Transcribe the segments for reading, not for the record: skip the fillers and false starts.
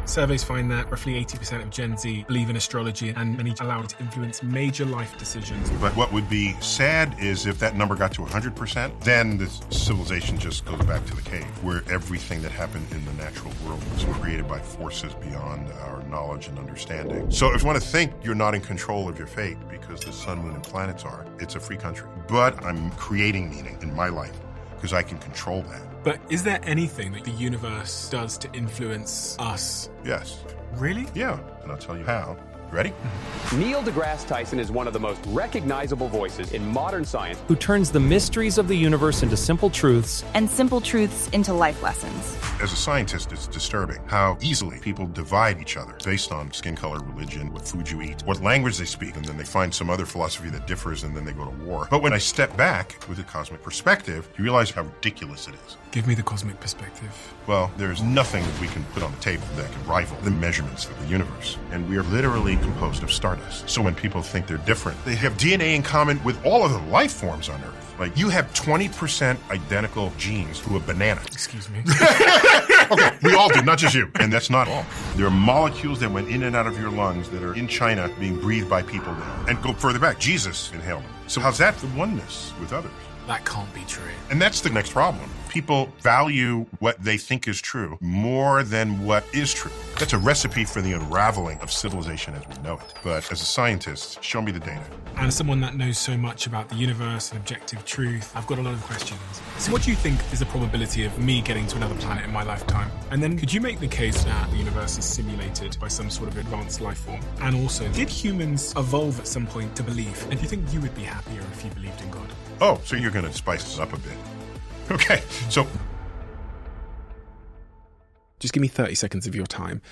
Surveys find that roughly 80% of Gen Z believe in astrology, and many allow it to influence major life decisions. But what would be sad is if that number got to 100%, then the civilization just goes back to the cave, where everything that happened in the natural world was created by forces beyond our knowledge and understanding. So if you want to think you're not in control of your fate because the sun, moon, and planets are, it's a free country. But I'm creating meaning in my life because I can control that. But is there anything that the universe does to influence us? Yes. Really? Yeah, and I'll tell you how. Ready? Neil deGrasse Tyson is one of the most recognizable voices in modern science, who turns the mysteries of the universe into simple truths and simple truths into life lessons. As a scientist, it's disturbing how easily people divide each other based on skin color, religion, what food you eat, what language they speak, and then they find some other philosophy that differs, and then they go to war. But when I step back with a cosmic perspective, you realize how ridiculous it is. Give me the cosmic perspective. Well, there's nothing that we can put on the table that can rival the measurements of the universe. And we are literally composed of stardust. So when people think they're different, they have DNA in common with all of the life forms on Earth. Like, you have 20% identical genes to a banana. Excuse me. Okay, we all do, not just you. And that's not all. There are molecules that went in and out of your lungs that are in China being breathed by people now. And go further back, Jesus inhaled them. So how's that the oneness with others? That can't be true. And that's the next problem. People value what they think is true more than what is true. That's a recipe for the unraveling of civilization as we know it. But as a scientist, show me the data. And as someone that knows so much about the universe and objective truth, I've got a lot of questions. So what do you think is the probability of me getting to another planet in my lifetime? And then could you make the case that the universe is simulated by some sort of advanced life form? And also, did humans evolve at some point to believe? And do you think you would be happier if you believed in God? Oh, so you're going to spice this up a bit. Okay, so just give me 30 seconds of your time.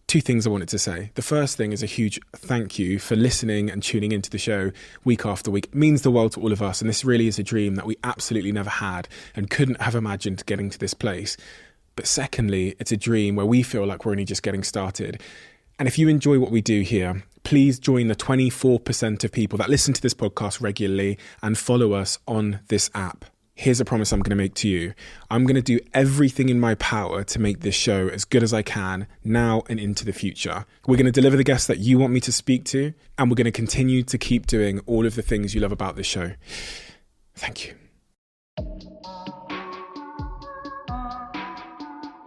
Two things I wanted to say. The first thing is a huge thank you for listening and tuning into the show week after week. It means the world to all of us, and this really is a dream that we absolutely never had and couldn't have imagined getting to this place. But secondly, it's a dream where we feel like we're only just getting started. And if you enjoy what we do here, please join the 24% of people that listen to this podcast regularly and follow us on this app. Here's a promise I'm going to make to you. I'm going to do everything in my power to make this show as good as I can now and into the future. We're going to deliver the guests that you want me to speak to, and we're going to continue to keep doing all of the things you love about this show. Thank you.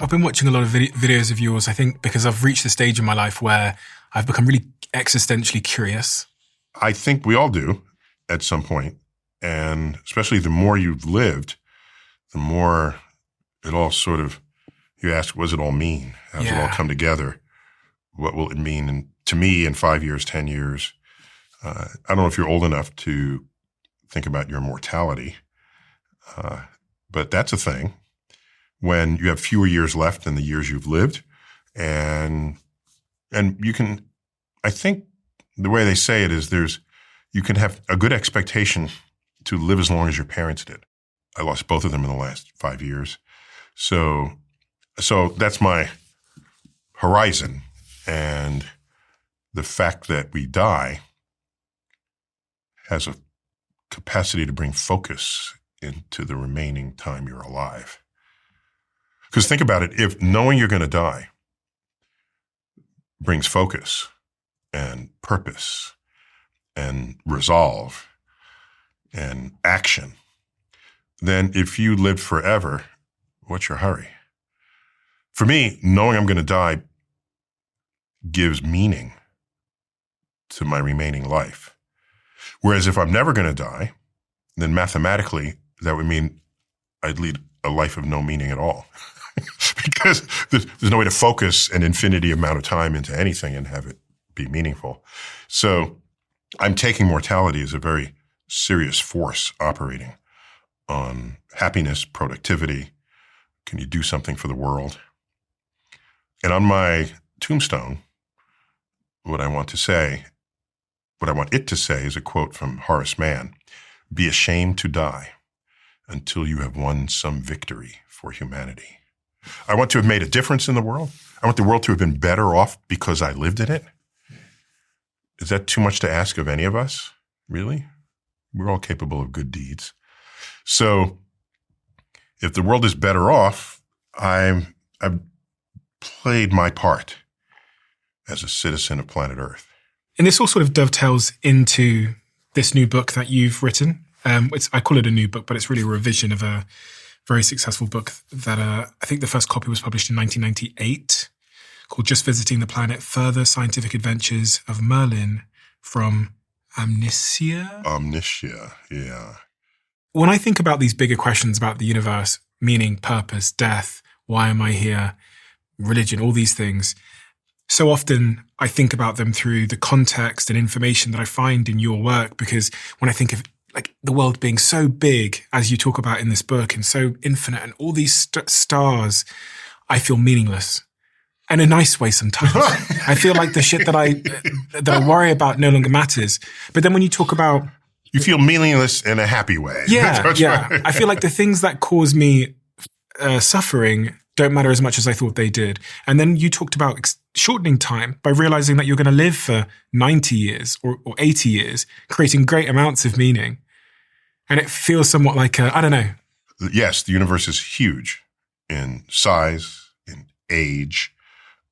I've been watching a lot of videos of yours, I think, because I've reached the stage in my life where I've become really existentially curious. I think we all do at some point. And especially the more you've lived, the more it all sort of, you ask, what does it all mean? How does it all come together? What will it mean to me in 5 years, 10 years? I don't know if you're old enough to think about your mortality, but that's a thing. When you have fewer years left than the years you've lived, and you can, I think the way they say it is you can have a good expectation to live as long as your parents did. I lost both of them in the last 5 years. So that's my horizon. And the fact that we die has a capacity to bring focus into the remaining time you're alive. Because think about it, if knowing you're going to die brings focus and purpose and resolve and action, then if you lived forever, what's your hurry? For me, knowing I'm going to die gives meaning to my remaining life. Whereas if I'm never going to die, then mathematically that would mean I'd lead a life of no meaning at all. Because there's no way to focus an infinity amount of time into anything and have it be meaningful. So I'm taking mortality as a very serious force operating on happiness, productivity. Can you do something for the world? And on my tombstone, what I want it to say is a quote from Horace Mann: "Be ashamed to die until you have won some victory for humanity." I want to have made a difference in the world. I want the world to have been better off because I lived in it. Is that too much to ask of any of us? Really? We're all capable of good deeds. So if the world is better off, I've played my part as a citizen of planet Earth. And this all sort of dovetails into this new book that you've written. I call it a new book, but it's really a revision of a very successful book that I think the first copy was published in 1998, called Just Visiting the Planet, Further Scientific Adventures of Merlin from Omniscia. Omniscia, yeah. When I think about these bigger questions about the universe, meaning, purpose, death, why am I here, religion, all these things, so often I think about them through the context and information that I find in your work, because when I think of like the world being so big, as you talk about in this book, and so infinite, and all these stars, I feel meaningless. In a nice way sometimes. I feel like the shit that I worry about no longer matters. But then when you talk about... You feel meaningless in a happy way. Yeah, yeah. I feel like the things that cause me suffering don't matter as much as I thought they did. And then you talked about shortening time by realizing that you're going to live for 90 years or 80 years, creating great amounts of meaning. And it feels somewhat like, I don't know. Yes, the universe is huge in size, in age,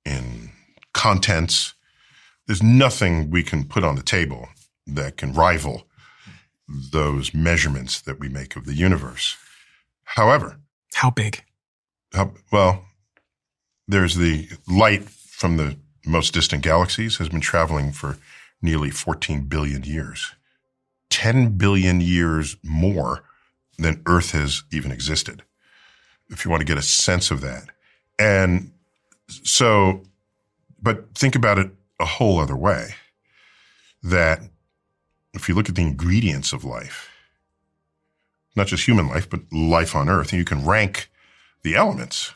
in contents. There's nothing we can put on the table that can rival those measurements that we make of the universe. However... How big? Well, there's the light from the most distant galaxies has been traveling for nearly 14 billion years. 10 billion years more than Earth has even existed, if you want to get a sense of that. And so, but think about it a whole other way, that if you look at the ingredients of life, not just human life, but life on Earth, and you can rank the elements.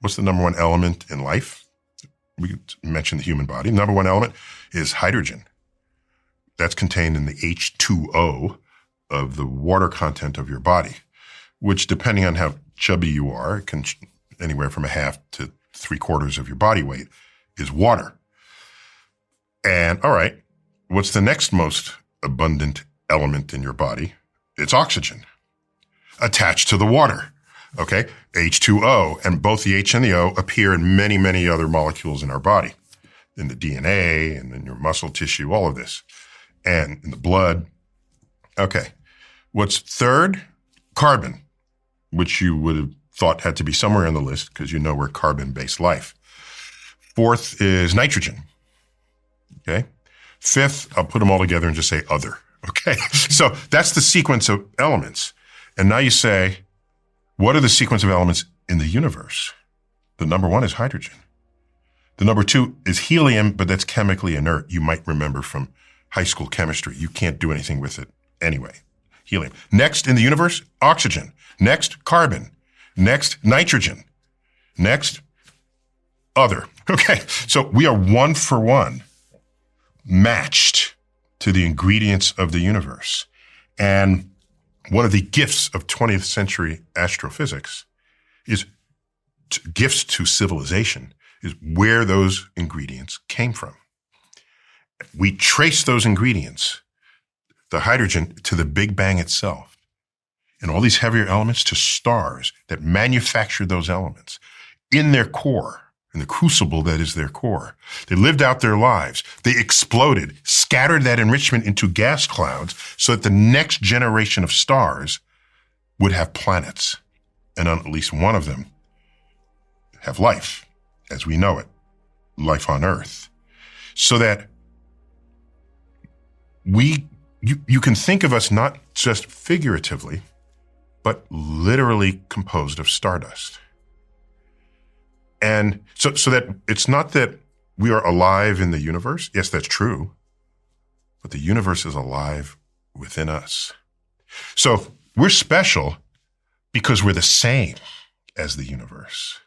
What's the number one element in life? We could mention the human body. Number one element is hydrogen. That's contained in the H2O of the water content of your body, which, depending on how chubby you are, it can anywhere from a half to 3/4 of your body weight is water. And all right, what's the next most abundant element in your body? It's oxygen attached to the water. Okay, H2O, and both the H and the O appear in many, many other molecules in our body, in the DNA and in your muscle tissue, all of this, and in the blood. Okay, what's third? Carbon, which you would have thought had to be somewhere on the list because you know we're carbon-based life. Fourth is nitrogen. Okay, fifth, I'll put them all together and just say other. Okay, so that's the sequence of elements. And now you say, what are the sequence of elements in the universe? The number one is hydrogen. The number two is helium, but that's chemically inert. You might remember from high school chemistry. You can't do anything with it anyway. Helium. Next in the universe, oxygen. Next, carbon. Next, nitrogen. Next, other. Okay, so we are one for one matched to the ingredients of the universe. And one of the gifts of 20th century astrophysics is gifts to civilization is where those ingredients came from. We trace those ingredients, the hydrogen, to the Big Bang itself, and all these heavier elements to stars that manufactured those elements in their core, in the crucible that is their core. They lived out their lives. They exploded, scattered that enrichment into gas clouds so that the next generation of stars would have planets, and on at least one of them have life, as we know it, life on Earth. So that you can think of us not just figuratively, but literally composed of stardust. And so that it's not that we are alive in the universe. Yes, that's true. But the universe is alive within us. So we're special because we're the same as the universe.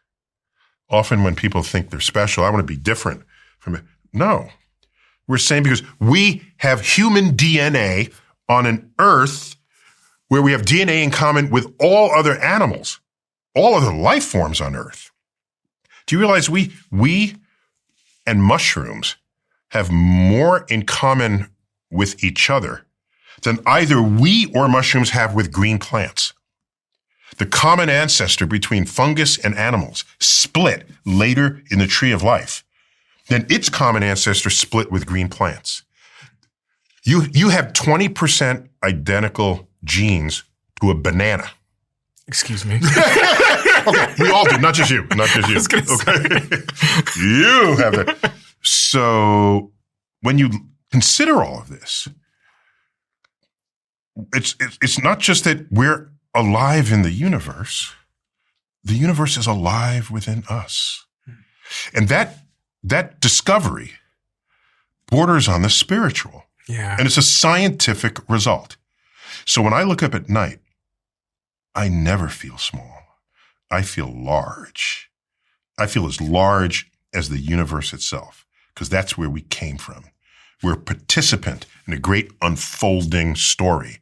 Often when people think they're special, I want to be different from it. No, we're same because we have human DNA on an Earth where we have DNA in common with all other animals, all other life forms on Earth. Do you realize we and mushrooms have more in common with each other than either we or mushrooms have with green plants? The common ancestor between fungus and animals split later in the tree of life. Then its common ancestor split with green plants. You have 20% identical genes to a banana. Excuse me. Okay, we all do, not just you. Not just you. Okay. You have that. So when you consider all of this, it's not just that we're alive in the universe is alive within us. And that discovery borders on the spiritual. Yeah. And it's a scientific result. So when I look up at night, I never feel small. I feel large. I feel as large as the universe itself, because that's where we came from. We're a participant in a great unfolding story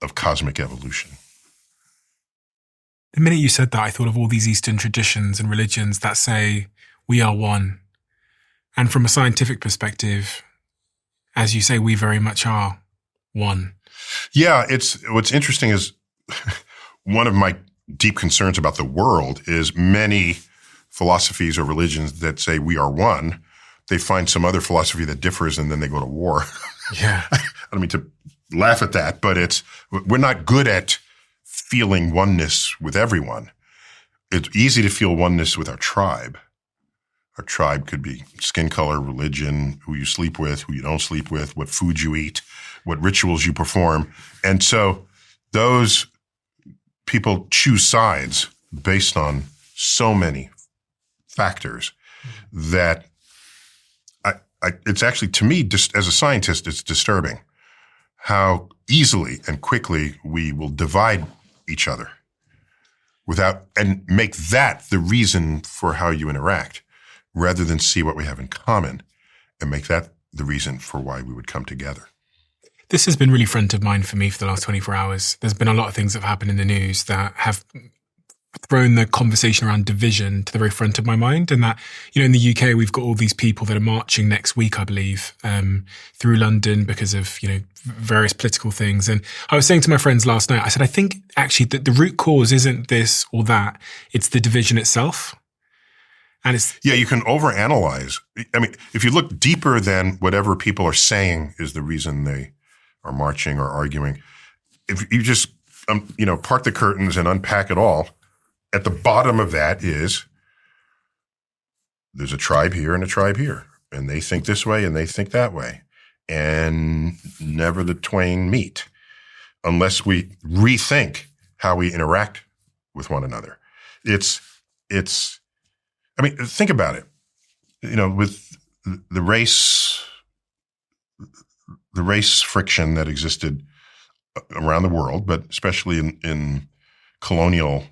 of cosmic evolution. The minute you said that, I thought of all these Eastern traditions and religions that say we are one. And from a scientific perspective, as you say, we very much are one. Yeah, what's interesting is one of my deep concerns about the world is many philosophies or religions that say we are one, they find some other philosophy that differs and then they go to war. Yeah. I don't mean to laugh at that, but we're not good at feeling oneness with everyone. It's easy to feel oneness with our tribe. Our tribe could be skin color, religion, who you sleep with, who you don't sleep with, what food you eat, what rituals you perform. And so those people choose sides based on so many factors that it's actually, to me, just as a scientist, it's disturbing how easily and quickly we will divide each other and make that the reason for how you interact, rather than see what we have in common and make that the reason for why we would come together. This has been really front of mind for me for the last 24 hours. There's been a lot of things that have happened in the news that have thrown the conversation around division to the very front of my mind. And that, in the UK, we've got all these people that are marching next week, I believe, through London because of, various political things. And I was saying to my friends last night, I said, I think actually that the root cause isn't this or that. It's the division itself. And you can overanalyze. I mean, if you look deeper than whatever people are saying is the reason they are marching or arguing, if you just, park the curtains and unpack it all, at the bottom of that is there's a tribe here and a tribe here, and they think this way and they think that way, and never the twain meet unless we rethink how we interact with one another. Think about it. With the race friction that existed around the world, but especially in colonial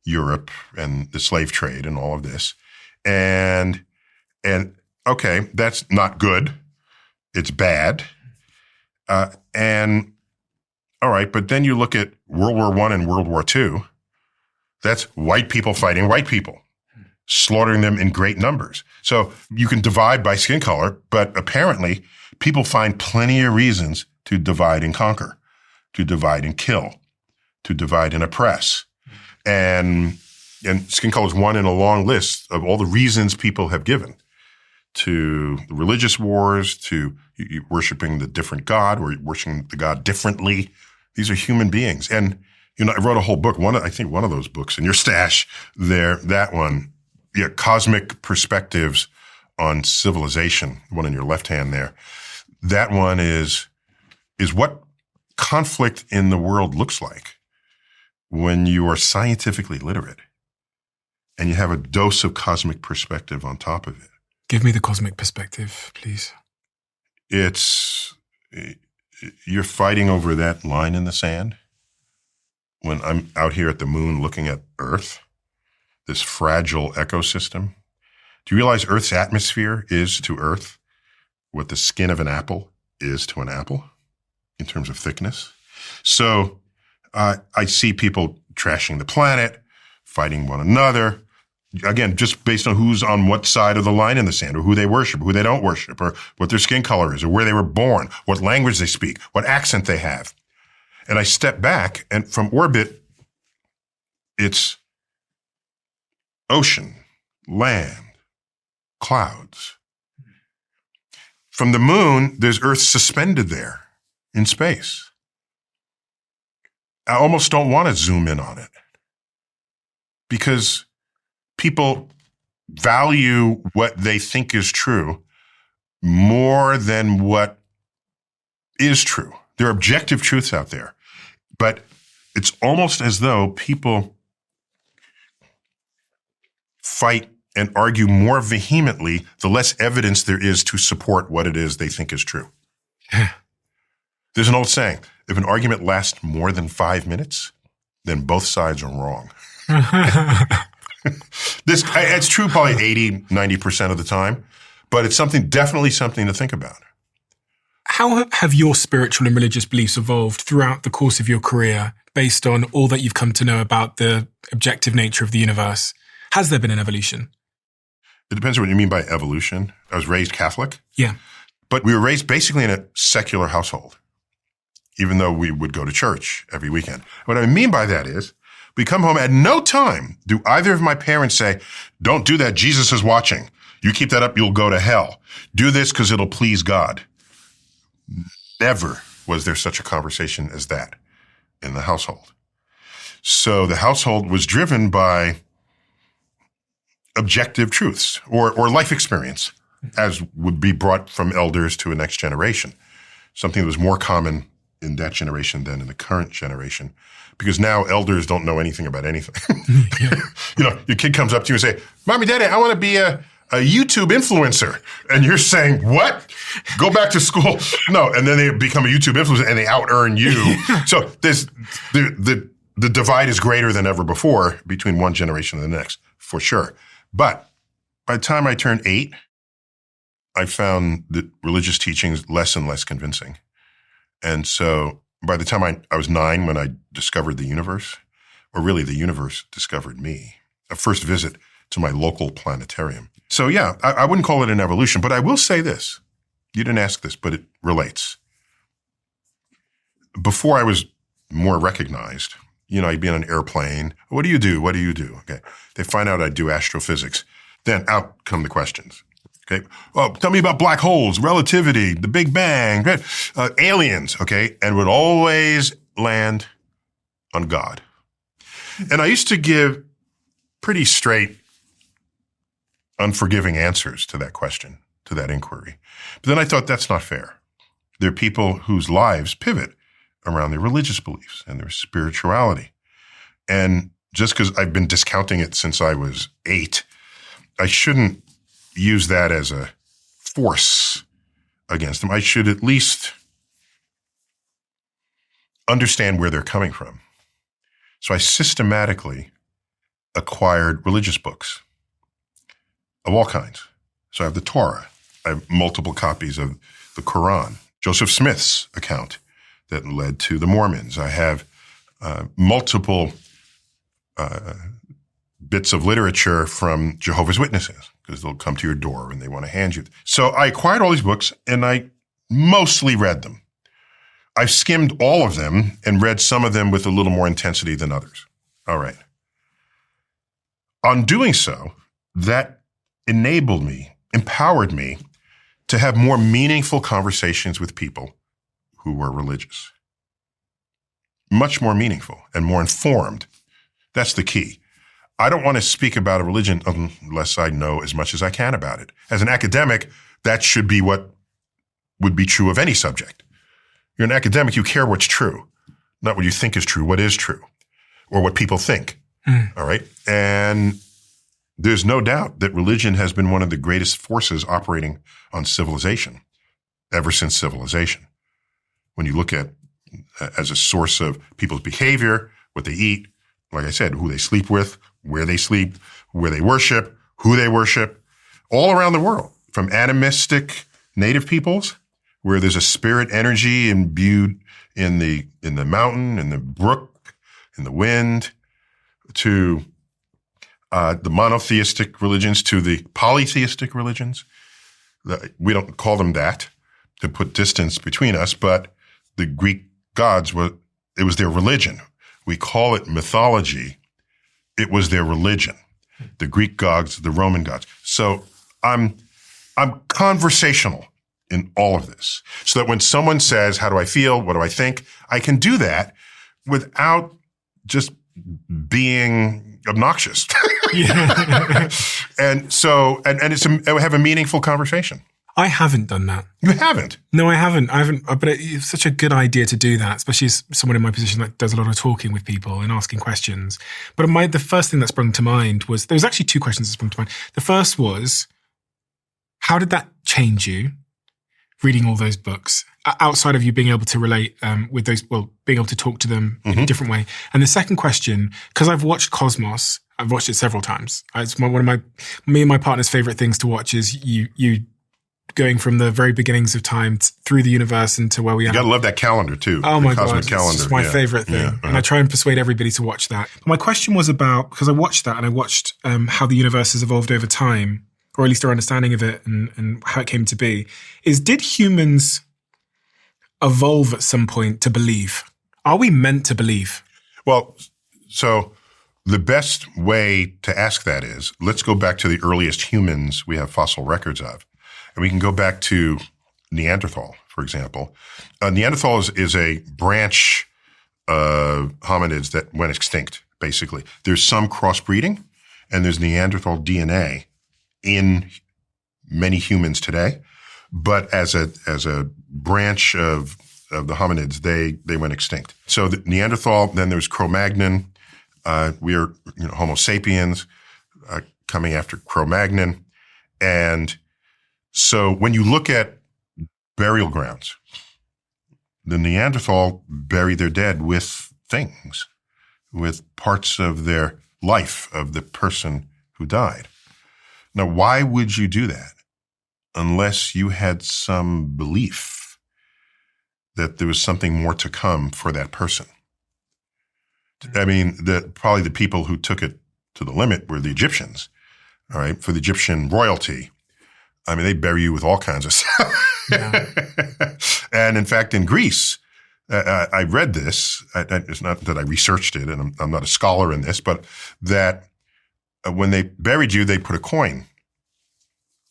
Europe and the slave trade and all of this. And okay, that's not good. It's bad. And all right, but then you look at World War I and World War II. That's white people fighting white people, slaughtering them in great numbers. So you can divide by skin color, but apparently people find plenty of reasons to divide and conquer, to divide and kill, to divide and oppress. And skin color is one in a long list of all the reasons people have given to religious wars, to worshiping the different God or worshiping the God differently. These are human beings. And, I wrote a whole book. I think one of those books in your stash there, that one, Cosmic Perspectives on Civilization, one in your left hand there. That one is what conflict in the world looks like when you are scientifically literate and you have a dose of cosmic perspective on top of it. Give me the cosmic perspective, please. You're fighting over that line in the sand. When I'm out here at the moon looking at Earth, this fragile ecosystem, do you realize Earth's atmosphere is to Earth what the skin of an apple is to an apple in terms of thickness? So I see people trashing the planet, fighting one another, again, just based on who's on what side of the line in the sand, or who they worship, who they don't worship, or what their skin color is, or where they were born, what language they speak, what accent they have. And I step back, and from orbit, It's ocean, land, clouds. From the moon, there's Earth suspended there in space. I almost don't want to zoom in on it because people value what they think is true more than what is true. There are objective truths out there, but it's almost as though people fight and argue more vehemently the less evidence there is to support what it is they think is true. There's an old saying, if an argument lasts more than 5 minutes, then both sides are wrong. It's true probably 80, 90% of the time, but it's definitely something to think about. How have your spiritual and religious beliefs evolved throughout the course of your career based on all that you've come to know about the objective nature of the universe? Has there been an evolution? It depends on what you mean by evolution. I was raised Catholic. Yeah. But we were raised basically in a secular household, even though we would go to church every weekend. What I mean by that is we come home at no time do either of my parents say, don't do that, Jesus is watching. You keep that up, you'll go to hell. Do this because it'll please God. Never was there such a conversation as that in the household. So the household was driven by objective truths or life experience, as would be brought from elders to a next generation. Something that was more common in that generation than in the current generation, because now elders don't know anything about anything. Your kid comes up to you and say, Mommy, Daddy, I want to be a YouTube influencer. And you're saying, what? Go back to school. No. And then they become a YouTube influencer and they out-earn you. So there's the divide is greater than ever before between one generation and the next, for sure. But by the time I turned 8, I found that religious teachings less and less convincing. And so by the time I was 9 when I discovered the universe, or really the universe discovered me, a first visit to my local planetarium. So yeah, I wouldn't call it an evolution, but I will say this. You didn't ask this, but it relates. Before I was more recognized, I'd be on an airplane. What do you do? What do you do? Okay. They find out I do astrophysics. Then out come the questions. Okay. Well, tell me about black holes, relativity, the Big Bang, aliens. Okay. And would always land on God. And I used to give pretty straight, unforgiving answers to that question, to that inquiry. But then I thought that's not fair. There are people whose lives pivot around their religious beliefs and their spirituality. And just because I've been discounting it since I was 8, I shouldn't use that as a force against them. I should at least understand where they're coming from. So I systematically acquired religious books of all kinds. So I have the Torah. I have multiple copies of the Quran, Joseph Smith's account that led to the Mormons. I have multiple bits of literature from Jehovah's Witnesses, because they'll come to your door and they want to hand you. So I acquired all these books and I mostly read them. I've skimmed all of them and read some of them with a little more intensity than others. All right. On doing so, that empowered me to have more meaningful conversations with people who were religious. Much more meaningful and more informed. That's the key. I don't want to speak about a religion unless I know as much as I can about it. As an academic, that should be what would be true of any subject. You're an academic, you care what's true, not what you think is true, what is true, or what people think. All right? And there's no doubt that religion has been one of the greatest forces operating on civilization ever since civilization. When you look at as a source of people's behavior, what they eat, like I said, who they sleep with, where they sleep, where they worship, who they worship, all around the world, from animistic native peoples, where there's a spirit energy imbued in the mountain, in the brook, in the wind, to the monotheistic religions, to the polytheistic religions. We don't call them that to put distance between us, but the Greek gods it was their religion. We call it mythology It was their religion, the Greek gods, the Roman gods. So I'm conversational in all of this, so that when someone says, how do I feel? What do I think? I can do that without just being obnoxious. And so, and I have a meaningful conversation. I haven't done that. You haven't? No, I haven't. But it's such a good idea to do that, especially as someone in my position that does a lot of talking with people and asking questions. But the first thing that sprung to mind was, there was actually two questions that sprung to mind. The first was, how did that change you, reading all those books, outside of you being able to relate with those, being able to talk to them in a different way? And the second question, because I've watched Cosmos, I've watched it several times. It's one of me and my partner's favorite things to watch is you going from the very beginnings of time through the universe into where we are. You gotta love that calendar too. Oh my Cosmic God, calendar. it's just my favorite thing. Yeah. And I try and persuade everybody to watch that. But my question was about, because I watched that and I watched how the universe has evolved over time, or at least our understanding of it and how it came to be, is did humans evolve at some point to believe? Are we meant to believe? Well, so the best way to ask that is, let's go back to the earliest humans we have fossil records of. And we can go back to Neanderthal, for example. Neanderthal is a branch of hominids that went extinct, basically. There's some crossbreeding, and there's Neanderthal DNA in many humans today. But as a branch of the hominids, they went extinct. So the Neanderthal, then there's Cro-Magnon. We are Homo sapiens coming after Cro-Magnon. And so when you look at burial grounds, the Neanderthal buried their dead with things, with parts of their life, of the person who died. Now, why would you do that unless you had some belief that there was something more to come for that person? I mean, probably the people who took it to the limit were the Egyptians, all right? For the Egyptian royalty, I mean, they bury you with all kinds of stuff. Yeah. And in fact, in Greece, I read this. It's not that I researched it, and I'm not a scholar in this, but that when they buried you, they put a coin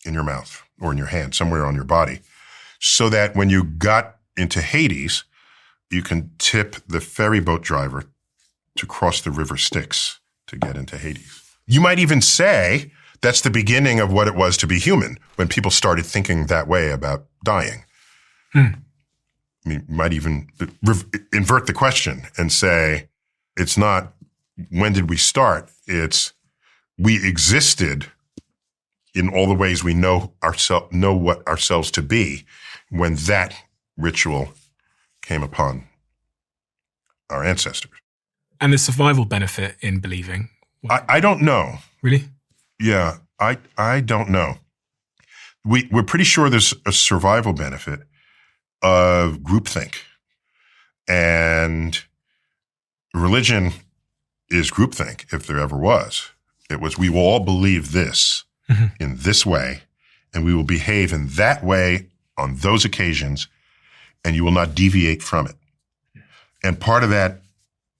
in your mouth or in your hand, somewhere on your body, so that when you got into Hades, you can tip the ferry boat driver to cross the river Styx to get into Hades. You might even say that's the beginning of what it was to be human, when people started thinking that way about dying. I mean, you might even invert the question and say, it's not when did we start, it's we existed in all the ways we know what ourselves to be when that ritual came upon our ancestors. And the survival benefit in believing? I don't know. Really? Yeah, I don't know. We're pretty sure there's a survival benefit of groupthink. And religion is groupthink, if there ever was. It was, we will all believe this in this way, and we will behave in that way on those occasions, and you will not deviate from it. And part of that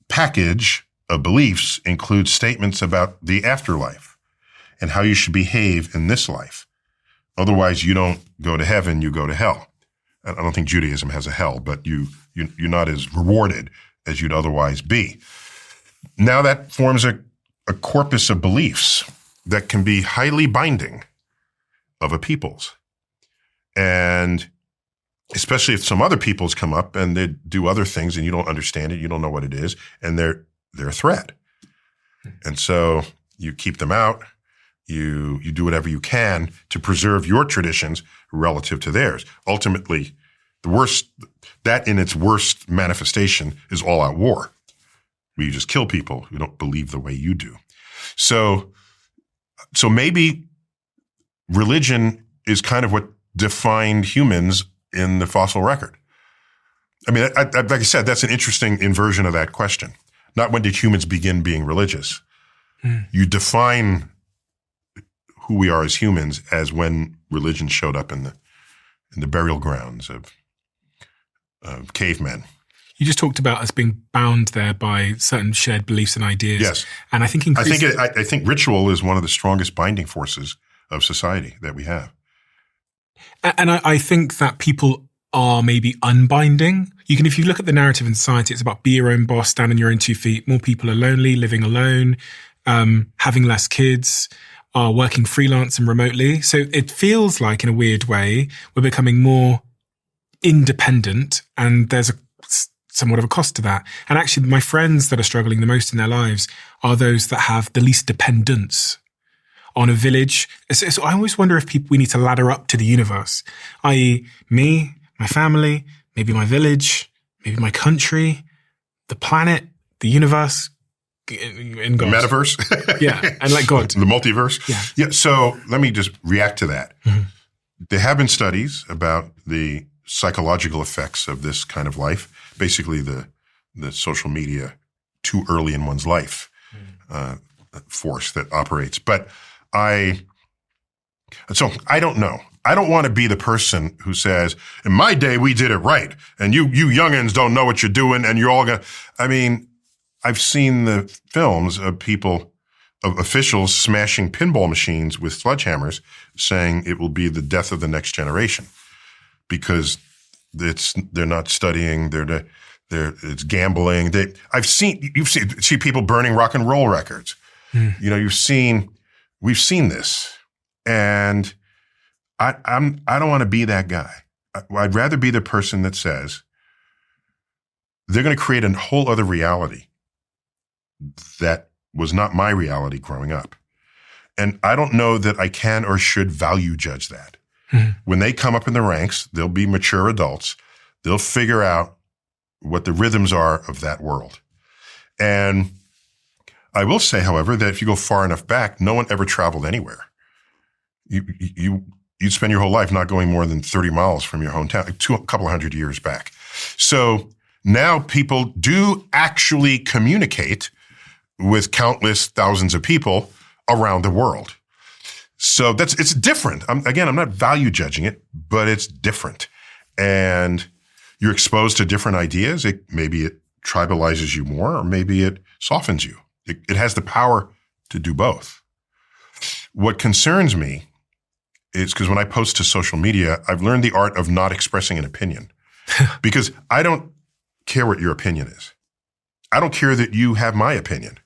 package of beliefs includes statements about the afterlife and how you should behave in this life. Otherwise, you don't go to heaven, you go to hell. I don't think Judaism has a hell, but you're not as rewarded as you'd otherwise be. Now that forms a corpus of beliefs that can be highly binding of a people's. And especially if some other peoples come up and they do other things and you don't understand it, you don't know what it is, and they're a threat. And so you keep them out. You do whatever you can to preserve your traditions relative to theirs. Ultimately, that in its worst manifestation is all-out war, where you just kill people who don't believe the way you do. So maybe religion is kind of what defined humans in the fossil record. I mean, like I said, that's an interesting inversion of that question. Not when did humans begin being religious. You define who we are as humans as when religion showed up in the burial grounds of cavemen. You just talked about us being bound there by certain shared beliefs and ideas. Yes. And I think I think ritual is one of the strongest binding forces of society that we have. And I think that people are maybe unbinding. If you look at the narrative in society, it's about be your own boss, stand on your own 2 feet. More people are lonely, living alone, having less kids, are working freelance and remotely. So it feels like, in a weird way, we're becoming more independent, and there's somewhat of a cost to that. And actually, my friends that are struggling the most in their lives are those that have the least dependence on a village. So I always wonder if we need to ladder up to the universe, i.e. me, my family, maybe my village, maybe my country, the planet, the universe, and God. The metaverse? Yeah, and like God. The multiverse? Yeah. So let me just react to that. Mm-hmm. There have been studies about the psychological effects of this kind of life, basically the social media too early in one's life force that operates. But I don't know. I don't want to be the person who says, in my day, we did it right. And you youngins don't know what you're doing, and you're all going to, I mean, I've seen the films of officials smashing pinball machines with sledgehammers, saying it will be the death of the next generation because they're not studying, it's gambling. You've seen people burning rock and roll records. We've seen this, and I don't want to be that guy. I'd rather be the person that says they're going to create a whole other reality that was not my reality growing up. And I don't know that I can or should value judge that. Mm-hmm. When they come up in the ranks, they'll be mature adults. They'll figure out what the rhythms are of that world. And I will say, however, that if you go far enough back, no one ever traveled anywhere. You'd spend your whole life not going more than 30 miles from your hometown, a couple hundred years back. So now people do actually communicate with countless thousands of people around the world. So it's different. I'm not value judging it, but it's different. And you're exposed to different ideas. Maybe it tribalizes you more, or maybe it softens you. It has the power to do both. What concerns me is because when I post to social media, I've learned the art of not expressing an opinion because I don't care what your opinion is. I don't care that you have my opinion.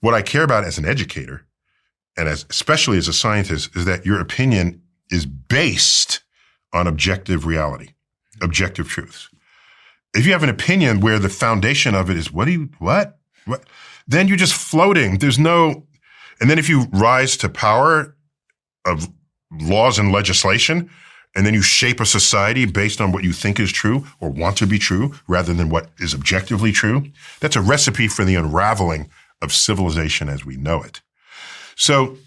What I care about as an educator and especially as a scientist is that your opinion is based on objective reality, objective truths. If you have an opinion where the foundation of it is what? Then you're just floating. And then if you rise to power of laws and legislation, and then you shape a society based on what you think is true or want to be true rather than what is objectively true, that's a recipe for the unraveling of civilization as we know it. So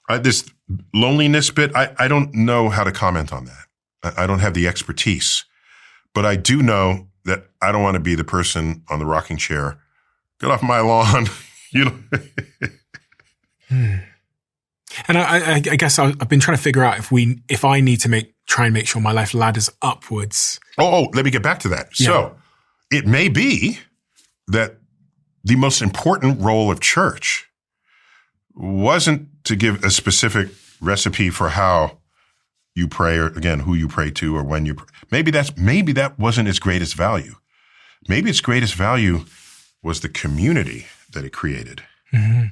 this loneliness bit, I don't know how to comment on that. I don't have the expertise, but I do know that I don't want to be the person on the rocking chair. Get off my lawn, And I guess I've been trying to figure out if I need to try and make sure my life ladders upwards. Oh, let me get back to that. Yeah. So it may be that the most important role of church wasn't to give a specific recipe for how you pray, or again, who you pray to, or when you pray. Maybe that wasn't its greatest value. Maybe its greatest value was the community that it created. Mm-hmm.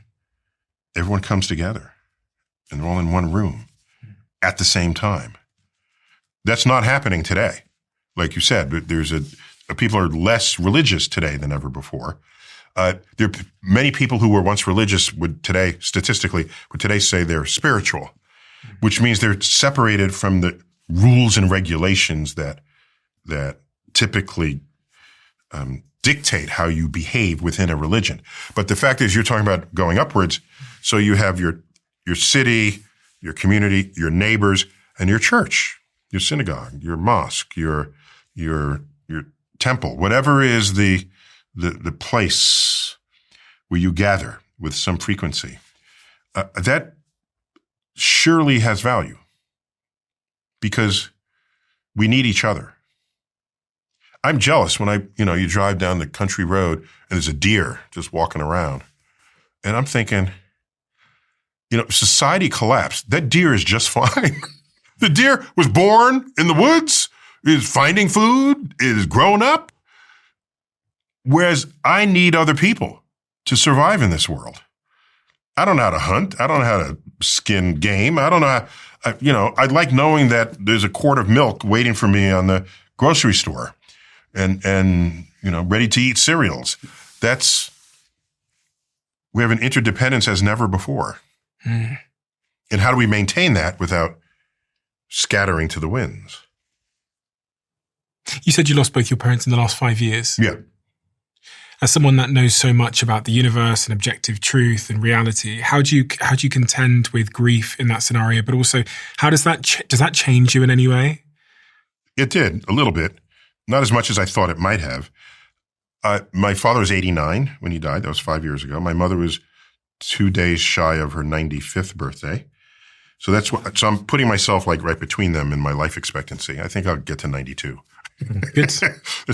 Everyone comes together and they're all in one room at the same time. That's not happening today. Like you said, people are less religious today than ever before. There are many people who were once religious would today say they're spiritual, which means they're separated from the rules and regulations that typically dictate how you behave within a religion. But the fact is, you're talking about going upwards. So you have your city, your community, your neighbors, and your church, your synagogue, your mosque, your temple, whatever is the place where you gather with some frequency. That surely has value because we need each other. I'm jealous when you drive down the country road and there's a deer just walking around. And I'm thinking, society collapsed. That deer is just fine. The deer was born in the woods, is finding food, is grown up. Whereas I need other people to survive in this world. I don't know how to hunt. I don't know how to skin game. I don't know how, I like knowing that there's a quart of milk waiting for me on the grocery store and ready to eat cereals. We have an interdependence as never before. Mm. And how do we maintain that without scattering to the winds? You said you lost both your parents in the last 5 years. Yeah. As someone that knows so much about the universe and objective truth and reality, how do you contend with grief in that scenario? But also, how does that change you in any way? It did a little bit, not as much as I thought it might have. My father was 89 when he died. That was 5 years ago. My mother was 2 days shy of her 95th birthday. So so I'm putting myself like right between them in my life expectancy. I think I'll get to 92. Good. It's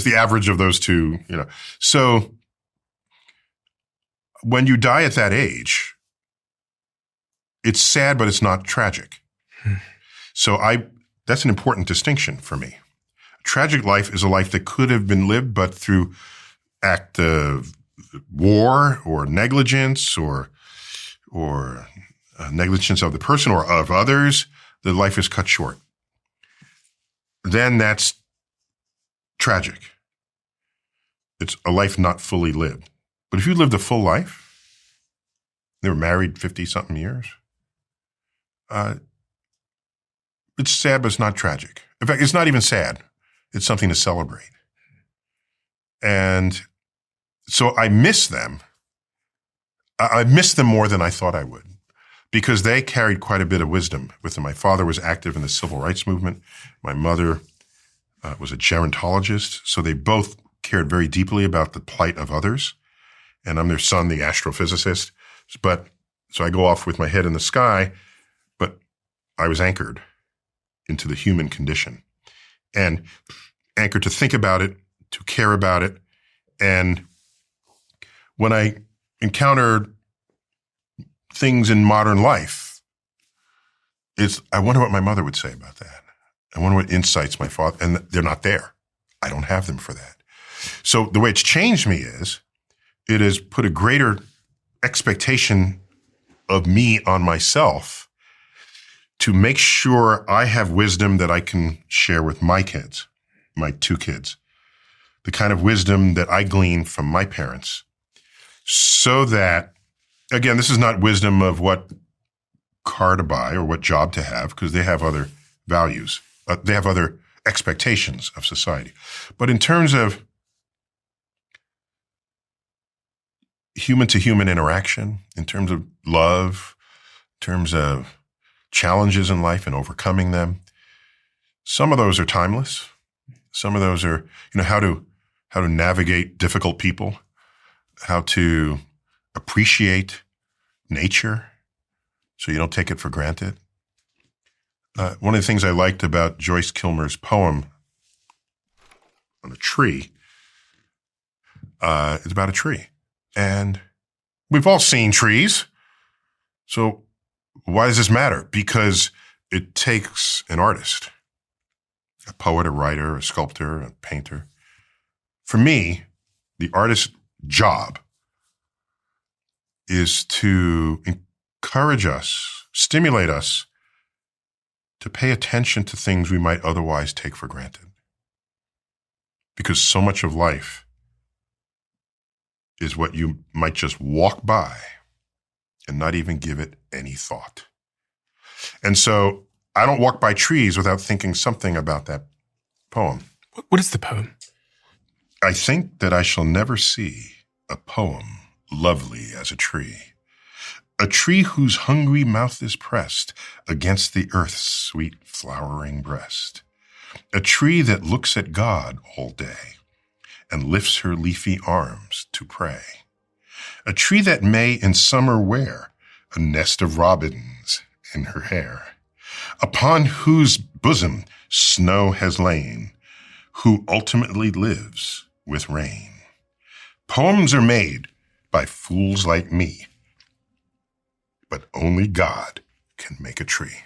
the average of those two, So when you die at that age, it's sad, but it's not tragic. So that's an important distinction for me. A tragic life is a life that could have been lived, but through act of war or negligence or negligence of the person or of others, the life is cut short. Then that's tragic. It's a life not fully lived. But if you lived a full life, they were married 50-something years, it's sad, but it's not tragic. In fact, it's not even sad. It's something to celebrate. And so I miss them. I miss them more than I thought I would because they carried quite a bit of wisdom with them. My father was active in the civil rights movement. My mother was a gerontologist. So they both cared very deeply about the plight of others. And I'm their son, the astrophysicist. So I go off with my head in the sky, but I was anchored into the human condition and anchored to think about it, to care about it. And when I encounter things in modern life, I wonder what my mother would say about that. I wonder what insights my father, and they're not there. I don't have them for that. So the way it's changed me is it has put a greater expectation of me on myself to make sure I have wisdom that I can share with my kids, my 2 kids, the kind of wisdom that I gleaned from my parents. So that, again, this is not wisdom of what car to buy or what job to have, because they have other values. They have other expectations of society. But in terms of human-to-human interaction, in terms of love, in terms of challenges in life and overcoming them, some of those are timeless. Some of those are, how to navigate difficult people, how to appreciate nature so you don't take it for granted. One of the things I liked about Joyce Kilmer's poem on a tree, it's about a tree. And we've all seen trees. So why does this matter? Because it takes an artist, a poet, a writer, a sculptor, a painter. For me, the artist's job is to encourage us, stimulate us to pay attention to things we might otherwise take for granted. Because so much of life is what you might just walk by and not even give it any thought. And so I don't walk by trees without thinking something about that poem. What is the poem? I think that I shall never see a poem lovely as a tree whose hungry mouth is pressed against the earth's sweet flowering breast, a tree that looks at God all day and lifts her leafy arms to pray, a tree that may in summer wear a nest of robins in her hair, upon whose bosom snow has lain, who ultimately lives with rain. Poems are made by fools like me, but only God can make a tree.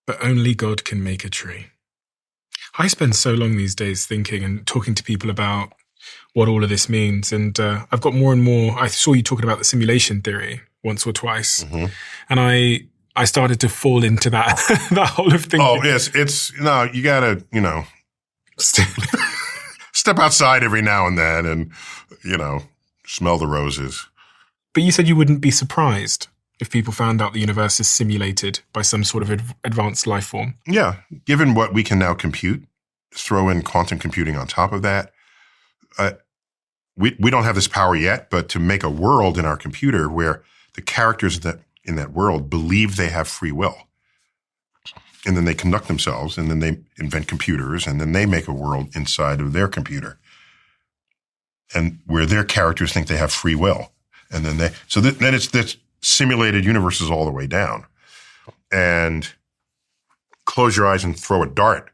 But only God can make a tree. I spend so long these days thinking and talking to people about what all of this means. And I've got more and more. I saw you talking about the simulation theory once or twice. Mm-hmm. And I started to fall into that, that whole of thinking. Oh, yes. You gotta, step outside every now and then and, smell the roses. But you said you wouldn't be surprised if people found out the universe is simulated by some sort of advanced life form. Yeah. Given what we can now compute, throw in quantum computing on top of that. We don't have this power yet, but to make a world in our computer where the characters in that world believe they have free will. And then they conduct themselves, and then they invent computers, and then they make a world inside of their computer. And where their characters think they have free will. And then then it's this simulated universes all the way down. And close your eyes and throw a dart.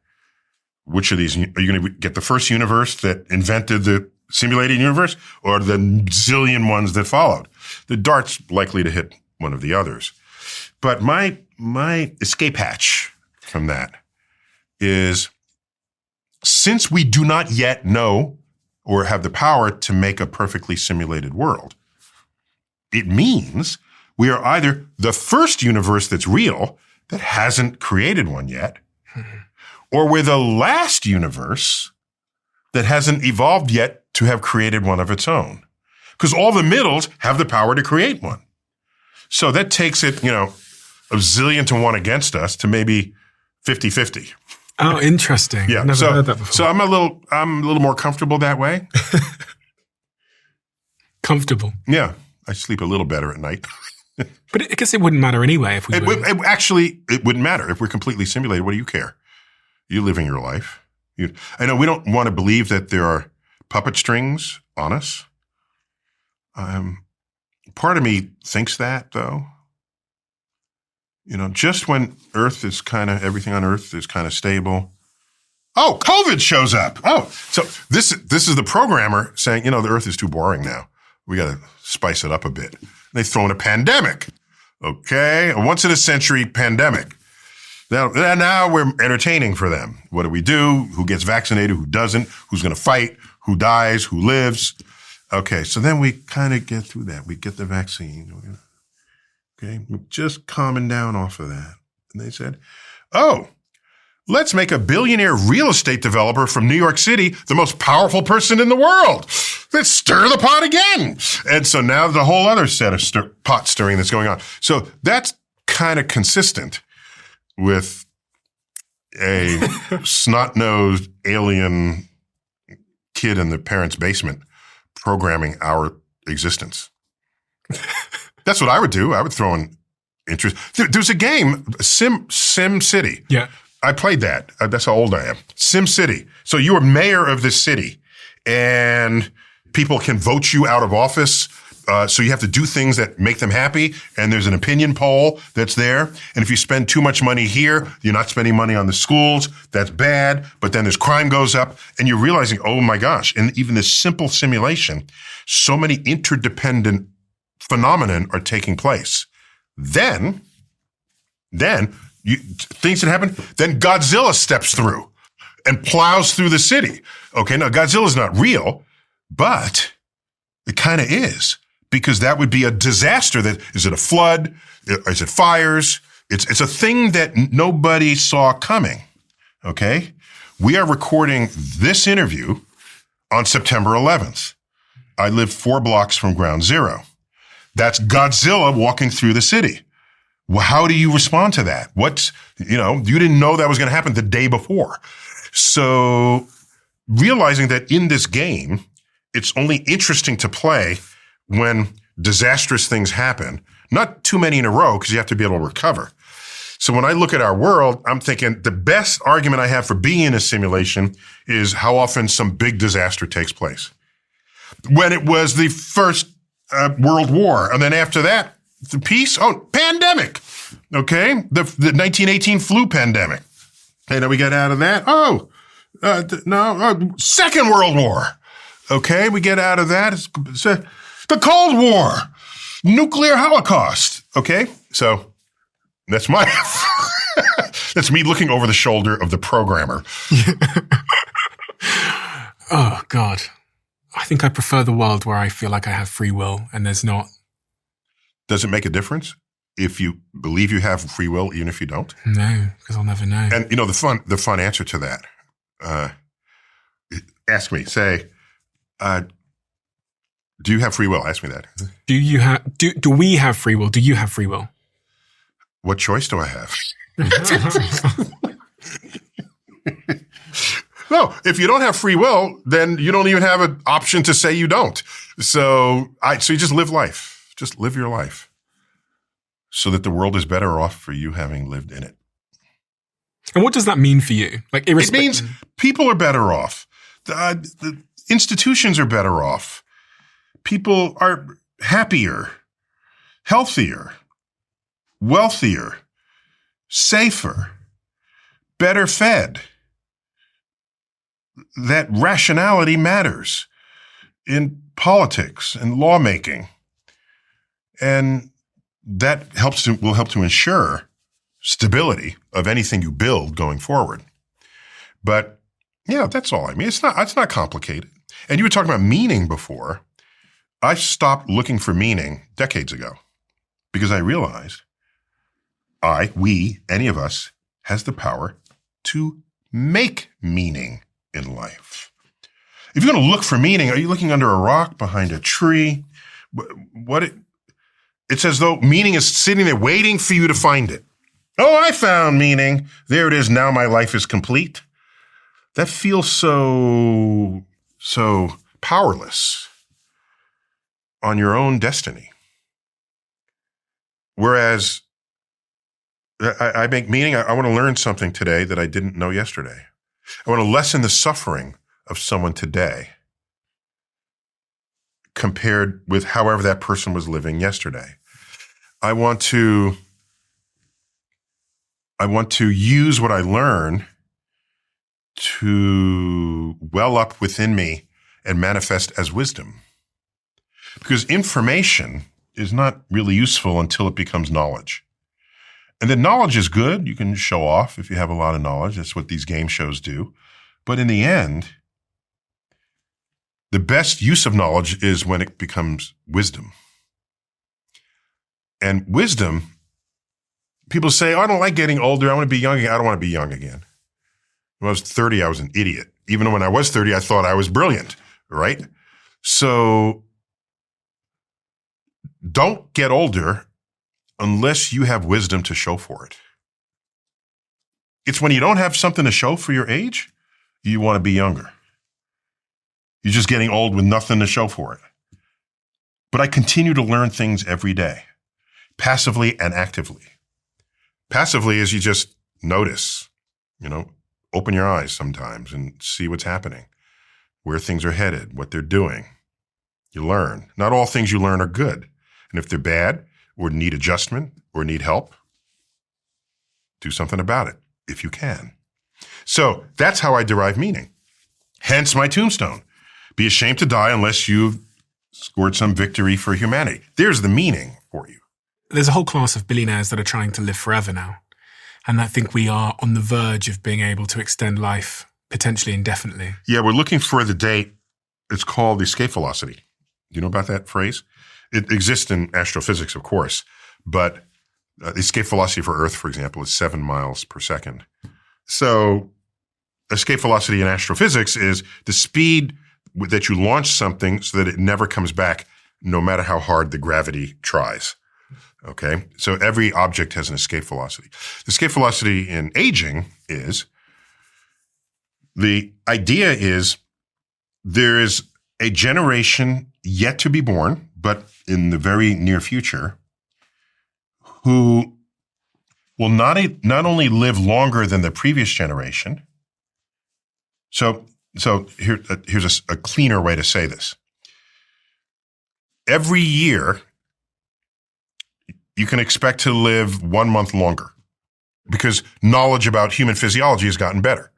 Which of these, are you going to get the first universe that invented the simulated universe or the zillion ones that followed? The dart's likely to hit one of the others. But my escape hatch from that is, since we do not yet know or have the power to make a perfectly simulated world, it means we are either the first universe that's real that hasn't created one yet, or we're the last universe that hasn't evolved yet to have created one of its own. Because all the middles have the power to create one. So that takes it, a zillion to one against us to maybe 50-50. Oh, interesting. Yeah. I've never heard that before. So I'm a little more comfortable that way. Comfortable. Yeah. I sleep a little better at night. But I guess it wouldn't matter anyway if we were. It wouldn't matter. If we're completely simulated, what do you care? You're living your life. I know we don't want to believe that there are puppet strings on us. Part of me thinks that, though. Just when everything on Earth is kind of stable. Oh, COVID shows up. Oh, so this is the programmer saying, the Earth is too boring now. We got to spice it up a bit. They throw in a pandemic. Okay, a once in a century pandemic. Now we're entertaining for them. What do? Who gets vaccinated? Who doesn't? Who's going to fight? Who dies? Who lives? Okay, so then we kind of get through that. We get the vaccine. Okay, we're just calming down off of that. And they said, oh, let's make a billionaire real estate developer from New York City the most powerful person in the world. Let's stir the pot again. And so now there's a whole other set of pot stirring that's going on. So that's kind of consistent with a snot-nosed alien kid in the parents' basement programming our existence. That's what I would do. I would throw in interest. There's a game, Sim City. Yeah. I played that. That's how old I am. Sim City. So you are mayor of this city, and people can vote you out of office. So you have to do things that make them happy. And there's an opinion poll that's there. And if you spend too much money here, you're not spending money on the schools. That's bad. But then as crime goes up and you're realizing, oh my gosh, in even this simple simulation, so many interdependent phenomenon are taking place. Then things that happen, then Godzilla steps through and plows through the city. Okay, now Godzilla's not real, but it kind of is, because that would be a disaster. Is it a flood? Is it fires? It's a thing that nobody saw coming. Okay, we are recording this interview on September 11th. I live 4 blocks from Ground Zero. That's Godzilla walking through the city. Well, how do you respond to that? You didn't know that was going to happen the day before. So realizing that in this game, it's only interesting to play when disastrous things happen. Not too many in a row, because you have to be able to recover. So when I look at our world, I'm thinking the best argument I have for being in a simulation is how often some big disaster takes place. When it was the first World War, and then after that, the peace, pandemic. Okay, the 1918 flu pandemic. Hey, now we get out of that. Second World War. Okay, we get out of that. It's the Cold War, nuclear holocaust. Okay, so that's that's me looking over the shoulder of the programmer. Oh, God. I think I prefer the world where I feel like I have free will and there's not. Does it make a difference if you believe you have free will, even if you don't? No, because I'll never know. And the fun answer to that, ask me, say, do you have free will? Ask me that. Do we have free will? Do you have free will? What choice do I have? No, if you don't have free will, then you don't even have an option to say you don't. So you just live life. Just live your life so that the world is better off for you having lived in it. And what does that mean for you? Like, it means people are better off. The institutions are better off. People are happier, healthier, wealthier, safer, better fed. That rationality matters in politics and lawmaking. And that will help to ensure stability of anything you build going forward. But yeah, that's all I mean. It's not complicated. And you were talking about meaning before. I stopped looking for meaning decades ago because I realized any of us has the power to make meaning in life. If you're going to look for meaning, are you looking under a rock, behind a tree? It's as though meaning is sitting there waiting for you to find it. Oh, I found meaning. There it is. Now my life is complete. That feels so powerless on your own destiny. Whereas I make meaning. I want to learn something today that I didn't know yesterday. I want to lessen the suffering of someone today compared with however that person was living yesterday. I want to use what I learn to well up within me and manifest as wisdom. Because information is not really useful until it becomes knowledge. And then knowledge is good. You can show off if you have a lot of knowledge. That's what these game shows do. But in the end, the best use of knowledge is when it becomes wisdom. And wisdom, people say, oh, I don't like getting older. I want to be young again. I don't want to be young again. When I was 30, I was an idiot. Even when I was 30, I thought I was brilliant, right? So don't get older unless you have wisdom to show for it. It's when you don't have something to show for your age, you want to be younger. You're just getting old with nothing to show for it. But I continue to learn things every day, passively and actively. Passively is you just notice, open your eyes sometimes and see what's happening, where things are headed, what they're doing. You learn. Not all things you learn are good. And if they're bad or need adjustment or need help, do something about it if you can. So that's how I derive meaning. Hence my tombstone. Be ashamed to die unless you've scored some victory for humanity. There's the meaning for you. There's a whole class of billionaires that are trying to live forever now. And I think we are on the verge of being able to extend life potentially indefinitely. Yeah, we're looking for the date. It's called the escape velocity. Do you know about that phrase? It exists in astrophysics, of course, but the escape velocity for Earth, for example, is 7 miles per second. So escape velocity in astrophysics is the speed that you launch something so that it never comes back, no matter how hard the gravity tries. Okay? So every object has an escape velocity. The escape velocity in aging is, the idea is there is a generation yet to be born, but in the very near future, who will not only live longer than the previous generation. So here's a cleaner way to say this. Every year, you can expect to live 1 month longer because knowledge about human physiology has gotten better.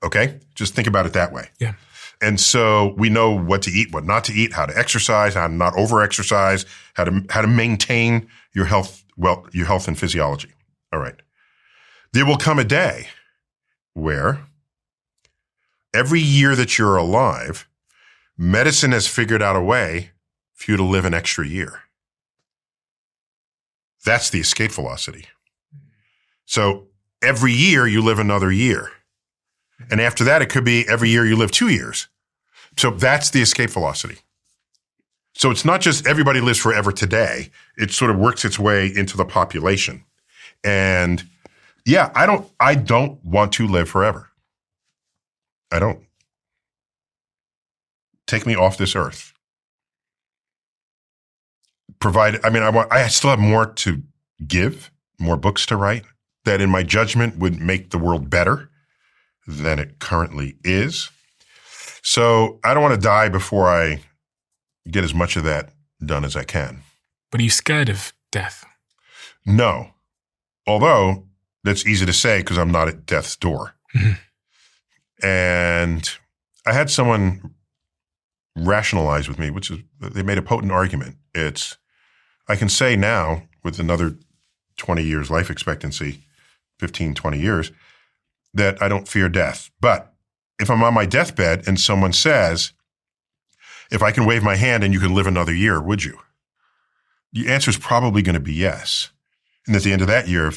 Okay? Just think about it that way. Yeah. And so we know what to eat, what not to eat, how to exercise, how to not over-exercise, how to maintain your health, your health and physiology. All right. There will come a day where every year that you're alive, medicine has figured out a way for you to live an extra year. That's the escape velocity. So every year you live another year. And after that, it could be every year you live 2 years. So that's the escape velocity. So it's not just everybody lives forever today. It sort of works its way into the population. And yeah, I don't want to live forever. I don't. Take me off this earth. I still have more to give, more books to write that in my judgment would make the world better than it currently is. So I don't want to die before I get as much of that done as I can. But are you scared of death? No. Although that's easy to say because I'm not at death's door. Mm-hmm. And I had someone rationalize with me, they made a potent argument. I can say now with another 20 years life expectancy, 15, 20 years, that I don't fear death. But if I'm on my deathbed and someone says, if I can wave my hand and you can live another year, would you? The answer is probably going to be yes. And at the end of that year,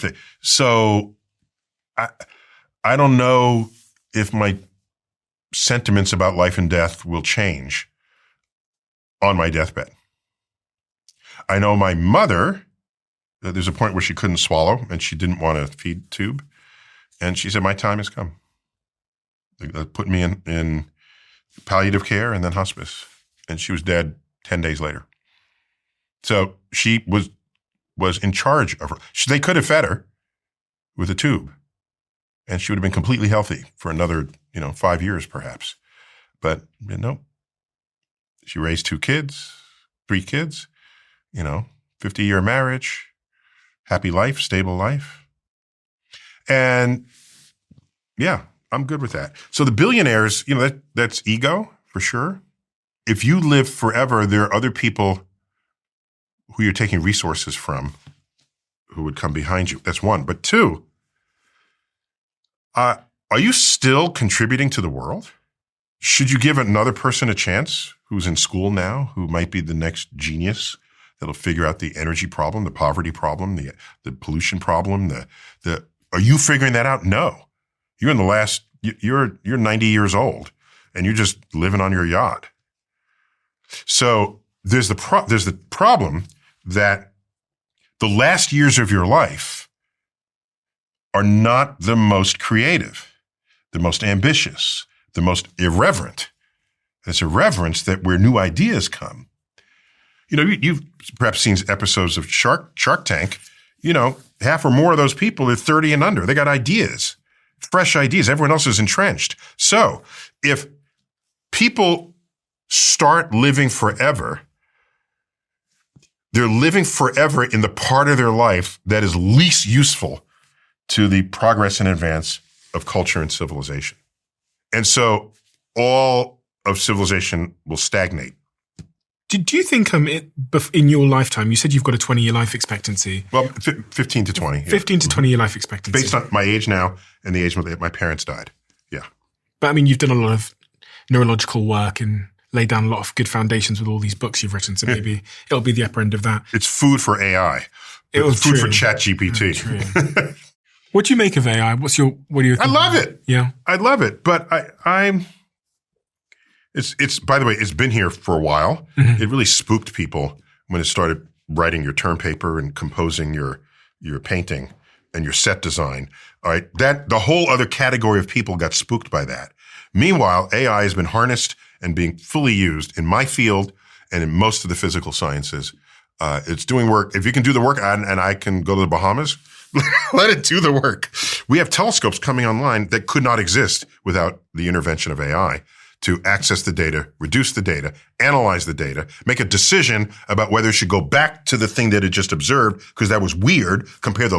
I don't know if my sentiments about life and death will change on my deathbed. I know my mother, there's a point where she couldn't swallow and she didn't want a feed tube. And she said, my time has come. They put me in palliative care and then hospice. And she was dead 10 days later. So she was in charge of her. They could have fed her with a tube and she would have been completely healthy for another, 5 years perhaps. But no, she raised 3 kids, 50-year marriage, happy life, stable life. And yeah, I'm good with that. So the billionaires, that's ego for sure. If you live forever, there are other people who you're taking resources from who would come behind you. That's one. But 2, are you still contributing to the world? Should you give another person a chance who's in school now, who might be the next genius that'll figure out the energy problem, the poverty problem, the pollution problem, are you figuring that out? No. You're you're 90 years old and you're just living on your yacht. So there's the problem that the last years of your life are not the most creative, the most ambitious, the most irreverent. It's irreverence where new ideas come. You've perhaps seen episodes of Shark Tank. Half or more of those people are 30 and under. They got ideas, fresh ideas. Everyone else is entrenched. So if people start living forever, they're living forever in the part of their life that is least useful to the progress and advance of culture and civilization. And so all of civilization will stagnate. Do you think in your lifetime, you said you've got a 20-year life expectancy? Well, 15 to 20. 15 to 20-year life expectancy. Based on my age now and the age when my parents died. Yeah. But you've done a lot of neurological work and laid down a lot of good foundations with all these books you've written. So maybe it'll be the upper end of that. It's food for AI. It's food for ChatGPT. True. What do you make of AI? What do you think? I love it. Yeah. I love it. But it's by the way, it's been here for a while. Mm-hmm. It really spooked people when it started writing your term paper and composing your painting and your set design. All right. The whole other category of people got spooked by that. Meanwhile, AI has been harnessed and being fully used in my field and in most of the physical sciences. It's doing work. If you can do the work and I can go to the Bahamas, let it do the work. We have telescopes coming online that could not exist without the intervention of AI to access the data, reduce the data, analyze the data, make a decision about whether it should go back to the thing that it just observed because that was weird compared to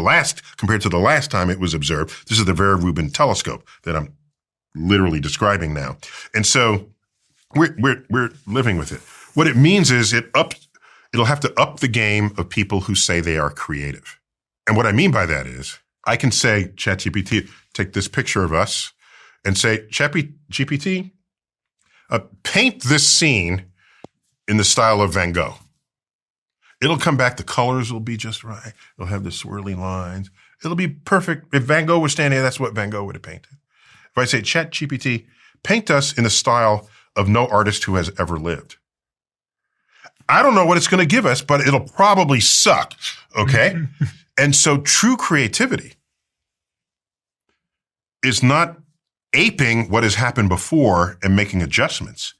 the last time it was observed. This is the Vera Rubin telescope that I'm literally describing now. And so we're living with it. What it means is it'll have to up the game of people who say they are creative. And what I mean by that is I can say, ChatGPT, take this picture of us and say, ChatGPT, paint this scene in the style of Van Gogh. It'll come back. The colors will be just right. It'll have the swirly lines. It'll be perfect. If Van Gogh was standing there, that's what Van Gogh would have painted. If I say, ChatGPT, paint us in the style of no artist who has ever lived. I don't know what it's going to give us, but it'll probably suck. Okay? And so true creativity is not aping what has happened before and making adjustments.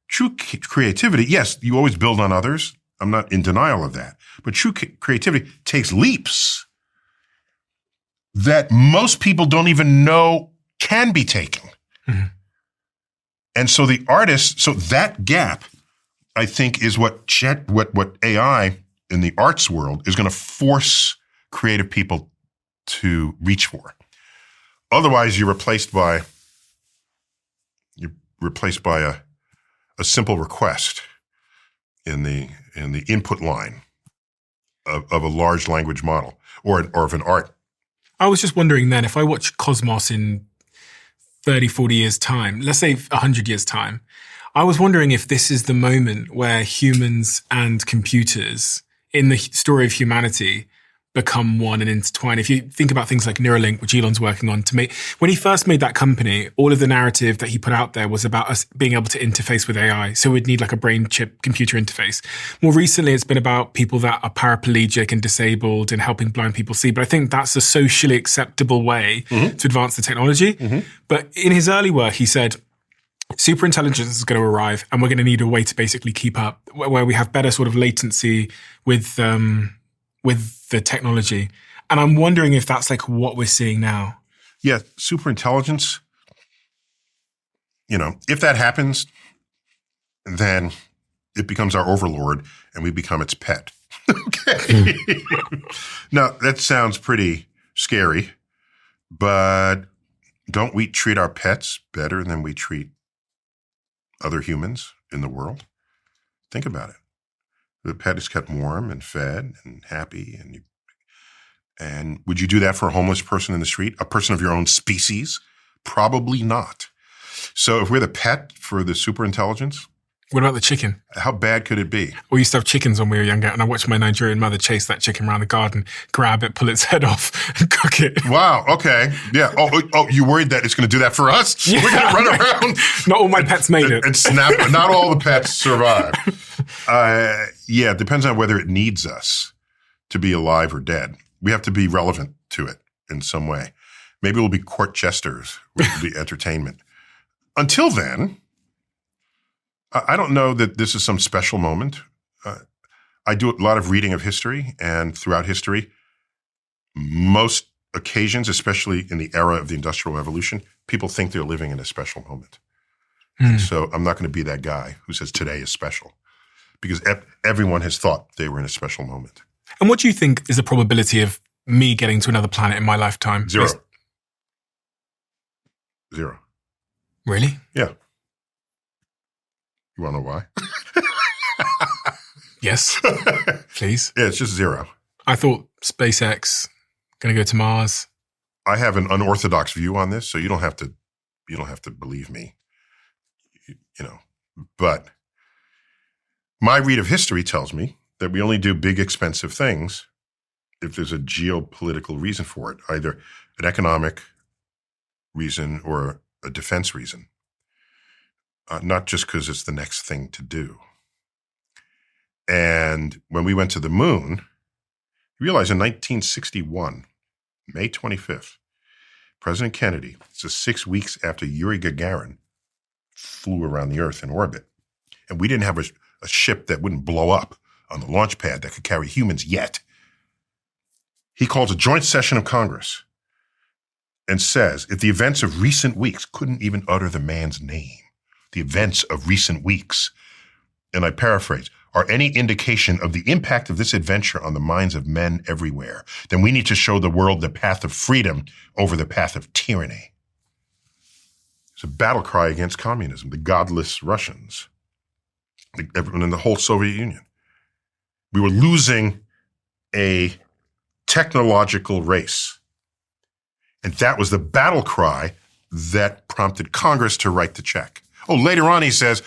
True creativity, yes, you always build on others. I'm not in denial of that. But true creativity takes leaps that most people don't even know can be taken. Mm-hmm. And so the artists, so that gap, I think, is what AI in the arts world is going to force creative people to reach for. Otherwise, you're replaced by a simple request in the input line of a large language model or of an art. I was just wondering then, if I watch Cosmos in 30, 40 years' time, let's say 100 years' time, I was wondering if this is the moment where humans and computers in the story of humanity become one and intertwine. If you think about things like Neuralink, which Elon's working on to make, when he first made that company, all of the narrative that he put out there was about us being able to interface with AI. So we'd need like a brain chip computer interface. More recently, it's been about people that are paraplegic and disabled and helping blind people see. But I think that's a socially acceptable way to advance the technology. Mm-hmm. But in his early work, he said, superintelligence is going to arrive and we're going to need a way to basically keep up, where we have better sort of latency with the technology. And I'm wondering if that's like what we're seeing now. Yeah, superintelligence, if that happens, then it becomes our overlord and we become its pet. Okay. Now, that sounds pretty scary, but don't we treat our pets better than we treat other humans in the world? Think about it. The pet is kept warm and fed and happy. And would you do that for a homeless person in the street? A person of your own species? Probably not. So if we're the pet for the superintelligence. What about the chicken? How bad could it be? We used to have chickens when we were younger, and I watched my Nigerian mother chase that chicken around the garden, grab it, pull its head off, and cook it. Wow. Okay. Yeah. Oh, you worried that it's going to do that for us? Yeah. We're going to run around. Not all my pets made it. And snap. Not all the pets survive. Yeah. It depends on whether it needs us to be alive or dead. We have to be relevant to it in some way. Maybe we'll be court jesters. We'll be entertainment. Until then, I don't know that this is some special moment. I do a lot of reading of history, and throughout history, most occasions, especially in the era of the Industrial Revolution, people think they're living in a special moment. And so I'm not going to be that guy who says today is special, because everyone has thought they were in a special moment. And what do you think is the probability of me getting to another planet in my lifetime? Zero. Zero. Really? Yeah. You want to know why? Yes, please. Yeah, it's just zero. I thought SpaceX going to go to Mars. I have an unorthodox view on this, so you don't have to believe me. But my read of history tells me that we only do big, expensive things if there's a geopolitical reason for it, either an economic reason or a defense reason. Not just because it's the next thing to do. And when we went to the moon, you realize in 1961, May 25th, President Kennedy, it's just 6 weeks after Yuri Gagarin flew around the Earth in orbit, and we didn't have a ship that wouldn't blow up on the launch pad that could carry humans yet. He calls a joint session of Congress and says, if the events of recent weeks couldn't even utter the man's name, the events of recent weeks, and I paraphrase, are any indication of the impact of this adventure on the minds of men everywhere, then we need to show the world the path of freedom over the path of tyranny. It's a battle cry against communism, the godless Russians, everyone in the whole Soviet Union. We were losing a technological race. And that was the battle cry that prompted Congress to write the check. Oh, later on he says,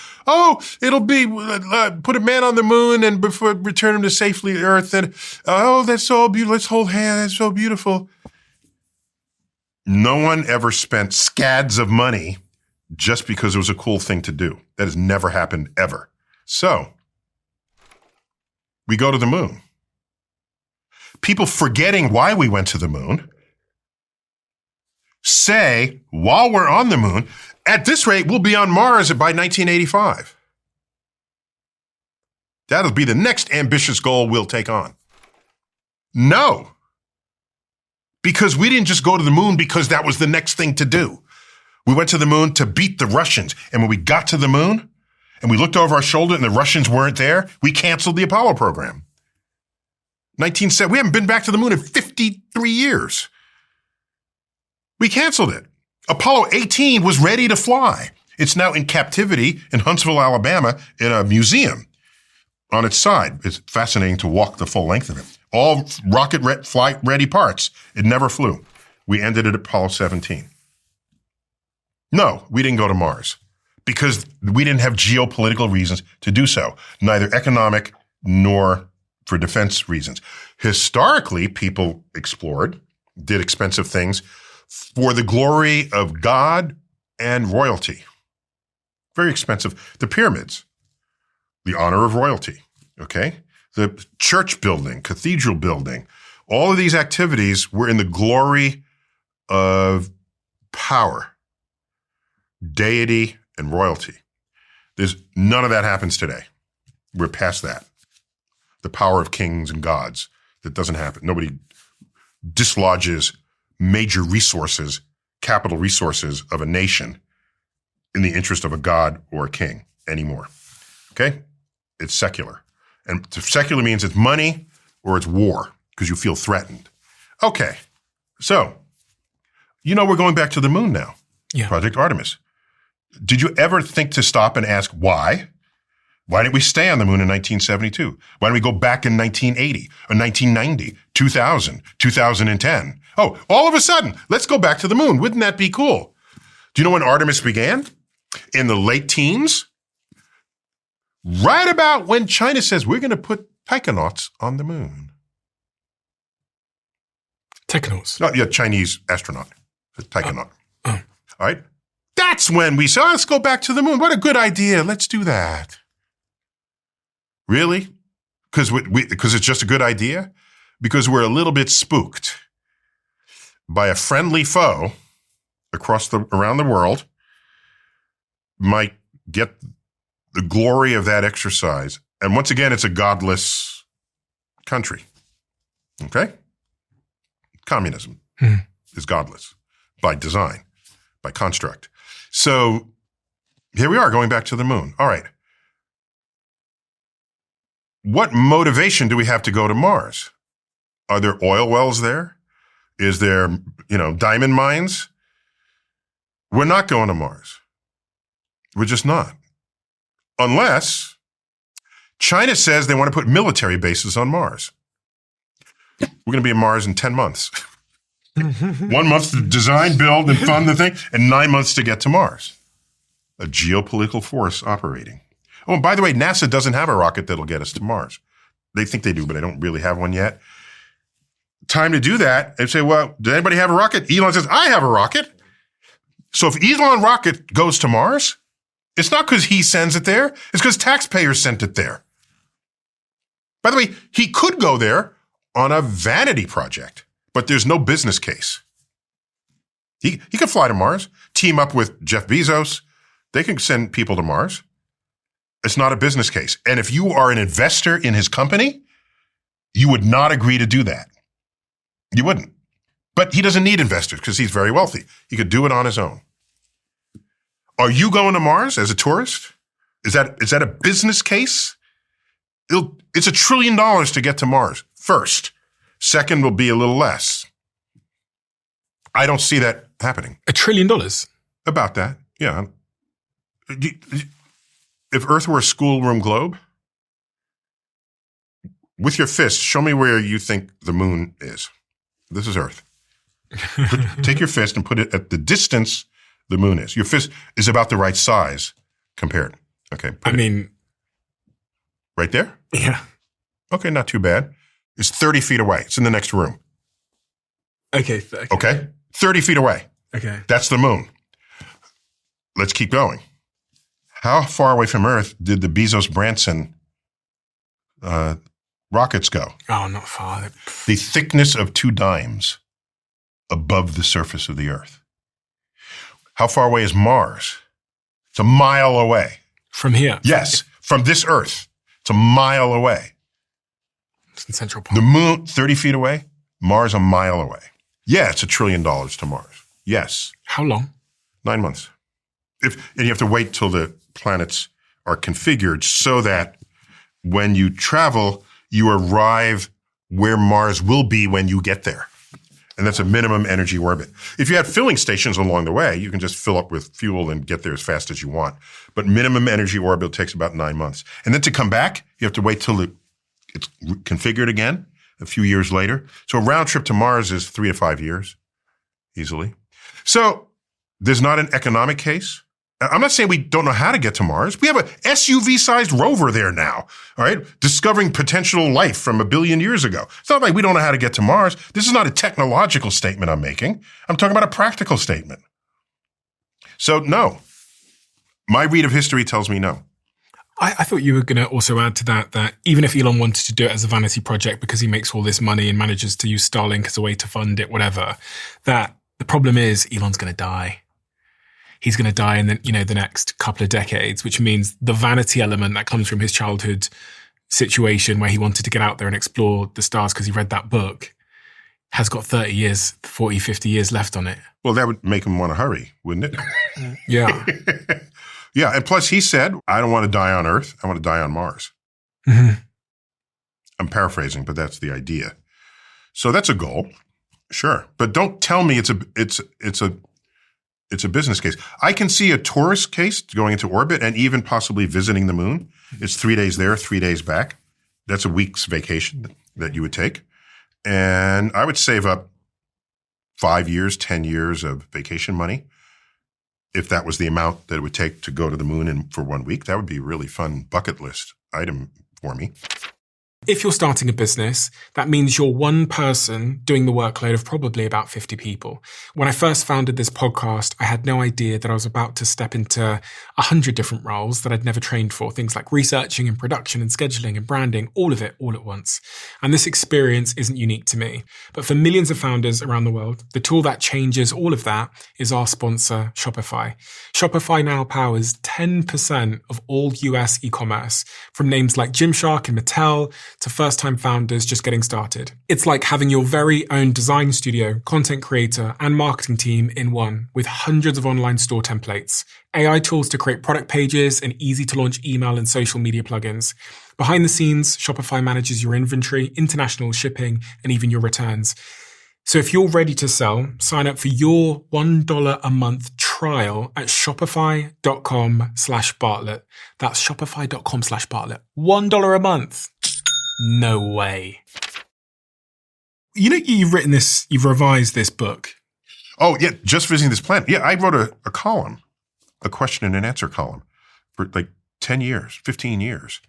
it'll be, put a man on the moon and before return him to safely Earth. And, that's so beautiful. Let's hold hands. That's so beautiful. No one ever spent scads of money just because it was a cool thing to do. That has never happened ever. So we go to the moon. People forgetting why we went to the moon say, while we're on the moon, at this rate, we'll be on Mars by 1985. That'll be the next ambitious goal we'll take on. No. Because we didn't just go to the moon because that was the next thing to do. We went to the moon to beat the Russians. And when we got to the moon and we looked over our shoulder and the Russians weren't there, we canceled the Apollo program. 1970, we haven't been back to the moon in 53 years. We canceled it. Apollo 18 was ready to fly. It's now in captivity in Huntsville, Alabama, in a museum on its side. It's fascinating to walk the full length of it. All rocket flight ready parts. It never flew. We ended it at Apollo 17. No, we didn't go to Mars because we didn't have geopolitical reasons to do so, neither economic nor for defense reasons. Historically, people explored, did expensive things for the glory of God and royalty. Very expensive. The pyramids, the honor of royalty, okay? The church building, cathedral building, all of these activities were in the glory of power, deity, and royalty. There's none of that happens today. We're past that. The power of kings and gods. That doesn't happen. Nobody dislodges major resources, capital resources of a nation in the interest of a god or a king anymore. Okay? It's secular. And secular means it's money or it's war because you feel threatened. Okay. So, we're going back to the moon now. Yeah. Project Artemis. Did you ever think to stop and ask why? Why didn't we stay on the moon in 1972? Why didn't we go back in 1980 or 1990, 2000, 2010? Oh, all of a sudden, let's go back to the moon. Wouldn't that be cool? Do you know when Artemis began? In the late teens? Right about when China says we're going to put taikonauts on the moon. Taikonauts? Oh, yeah, Chinese astronaut. Taikonaut. All right? That's when we said, let's go back to the moon. What a good idea. Let's do that. Really? Because it's just a good idea? Because we're a little bit spooked by a friendly foe around the world might get the glory of that exercise. And once again, it's a godless country. Okay? Communism is godless by design, by construct. So here we are going back to the moon. All right. What motivation do we have to go to Mars? Are there oil wells there? Is there, diamond mines? We're not going to Mars. We're just not. Unless China says they want to put military bases on Mars. We're going to be on Mars in 10 months. 1 month to design, build, and fund the thing, and 9 months to get to Mars. A geopolitical force operating. Oh, and by the way, NASA doesn't have a rocket that'll get us to Mars. They think they do, but they don't really have one yet. Time to do that. They say, well, does anybody have a rocket? Elon says, I have a rocket. So if Elon rocket goes to Mars, it's not because he sends it there. It's because taxpayers sent it there. By the way, he could go there on a vanity project, but there's no business case. He could fly to Mars, team up with Jeff Bezos. They can send people to Mars. It's not a business case. And if you are an investor in his company, you would not agree to do that. You wouldn't. But he doesn't need investors because he's very wealthy. He could do it on his own. Are you going to Mars as a tourist? Is that a business case? It's $1 trillion to get to Mars, first. Second will be a little less. I don't see that happening. $1 trillion? About that, yeah. If Earth were a schoolroom globe, with your fist, show me where you think the moon is. This is Earth. Take your fist and put it at the distance the moon is. Your fist is about the right size compared. Okay. Right there? Yeah. Okay, not too bad. It's 30 feet away. It's in the next room. Okay. Okay? 30 feet away. Okay. That's the moon. Let's keep going. How far away from Earth did the Bezos-Branson rockets go? Oh, not far. The thickness of 2 dimes above the surface of the Earth. How far away is Mars? It's a mile away. From here? Yes, from this Earth. It's a mile away. It's in Central Park. The moon, 30 feet away. Mars, a mile away. Yeah, it's $1 trillion to Mars. Yes. How long? 9 months. And you have to wait till the planets are configured so that when you travel, you arrive where Mars will be when you get there. And that's a minimum energy orbit. If you had filling stations along the way, you can just fill up with fuel and get there as fast as you want. But minimum energy orbit takes about 9 months. And then to come back, you have to wait till it's configured again a few years later. So a round trip to Mars is 3 to 5 years, easily. So there's not an economic case. I'm not saying we don't know how to get to Mars. We have a SUV-sized rover there now, all right, discovering potential life from 1 billion years ago. It's not like we don't know how to get to Mars. This is not a technological statement I'm making. I'm talking about a practical statement. So, no. My read of history tells me no. I thought you were going to also add to that even if Elon wanted to do it as a vanity project because he makes all this money and manages to use Starlink as a way to fund it, whatever, that the problem is Elon's going to die. He's going to die in the next couple of decades, which means the vanity element that comes from his childhood situation where he wanted to get out there and explore the stars because he read that book has got 30 years, 40, 50 years left on it. Well, that would make him want to hurry, wouldn't it? Yeah. Yeah. And plus he said, I don't want to die on Earth. I want to die on Mars. Mm-hmm. I'm paraphrasing, but that's the idea. So that's a goal. Sure. But don't tell me it's a business case. I can see a tourist case going into orbit and even possibly visiting the moon. It's 3 days there, 3 days back. That's a week's vacation that you would take. And I would save up 5 years, 10 years of vacation money. If that was the amount that it would take to go to the moon for 1 week, that would be a really fun bucket list item for me. If you're starting a business, that means you're one person doing the workload of probably about 50 people. When I first founded this podcast, I had no idea that I was about to step into 100 different roles that I'd never trained for, things like researching and production and scheduling and branding, all of it, all at once. And this experience isn't unique to me. But for millions of founders around the world, the tool that changes all of that is our sponsor, Shopify. Shopify now powers 10% of all US e-commerce, from names like Gymshark and Mattel to first-time founders just getting started. It's like having your very own design studio, content creator, and marketing team in one, with hundreds of online store templates, AI tools to create product pages, and easy-to-launch email and social media plugins. Behind the scenes, Shopify manages your inventory, international shipping, and even your returns. So if you're ready to sell, sign up for your $1 a month trial at shopify.com/Bartlett. That's shopify.com/Bartlett. $1 a month. No way. You know, you've revised this book. Oh, yeah, just visiting this planet. Yeah, I wrote a column, a question and an answer column for like 10 years, 15 years,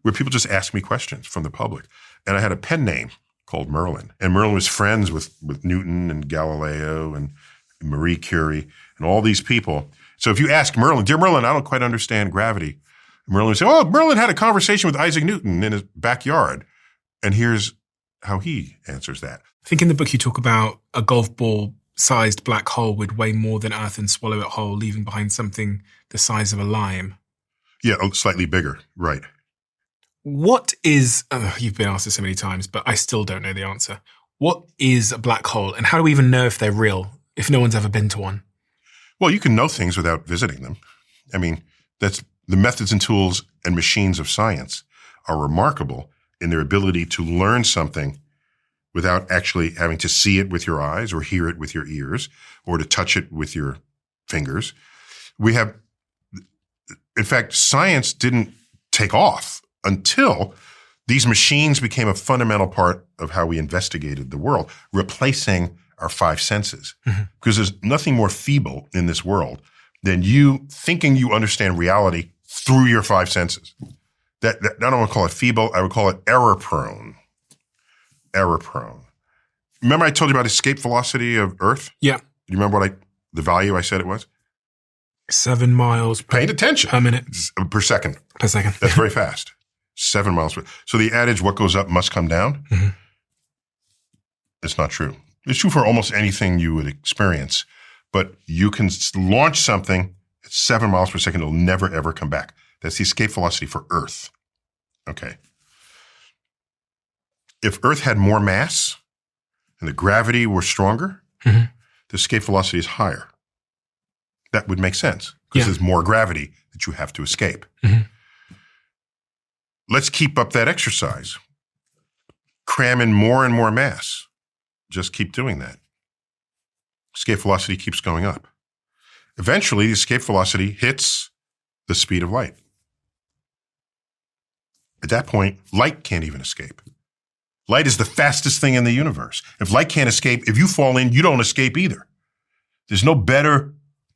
where people just ask me questions from the public. And I had a pen name called Merlin. And Merlin was friends with Newton and Galileo and Marie Curie and all these people. So if you ask Merlin, dear Merlin, I don't quite understand gravity. Merlin would say, oh, Merlin had a conversation with Isaac Newton in his backyard. And here's how he answers that. I think in the book you talk about a golf ball-sized black hole would weigh more than Earth and swallow it whole, leaving behind something the size of a lime. Yeah, slightly bigger, right. What is, you've been asked this so many times, but I still don't know the answer. What is a black hole, and how do we even know if they're real, if no one's ever been to one? Well, you can know things without visiting them. I mean, that's the methods and tools and machines of science are remarkable in their ability to learn something without actually having to see it with your eyes or hear it with your ears or to touch it with your fingers. We have, in fact, science didn't take off until these machines became a fundamental part of how we investigated the world, replacing our five senses. Because there's nothing more feeble in this world than you thinking you understand reality through your five senses. That I don't want to call it feeble. I would call it error prone. Error prone. Remember I told you about escape velocity of Earth? Yeah. You remember the value I said it was? 7 miles Paid attention. per minute. Per second. Per second. That's very fast. 7 miles per. So the adage, what goes up must come down, it's not true. It's true for almost anything you would experience, but you can launch something at 7 miles per second. It'll never, ever come back. That's the escape velocity for Earth. Okay. If Earth had more mass and the gravity were stronger, the escape velocity is higher. That would make sense because there's more gravity that you have to escape. Let's keep up that exercise. Cram in more and more mass. Just keep doing that. Escape velocity keeps going up. Eventually, the escape velocity hits the speed of light. At that point, light can't even escape. Light is the fastest thing in the universe. If light can't escape, if you fall in, you don't escape either. There's no better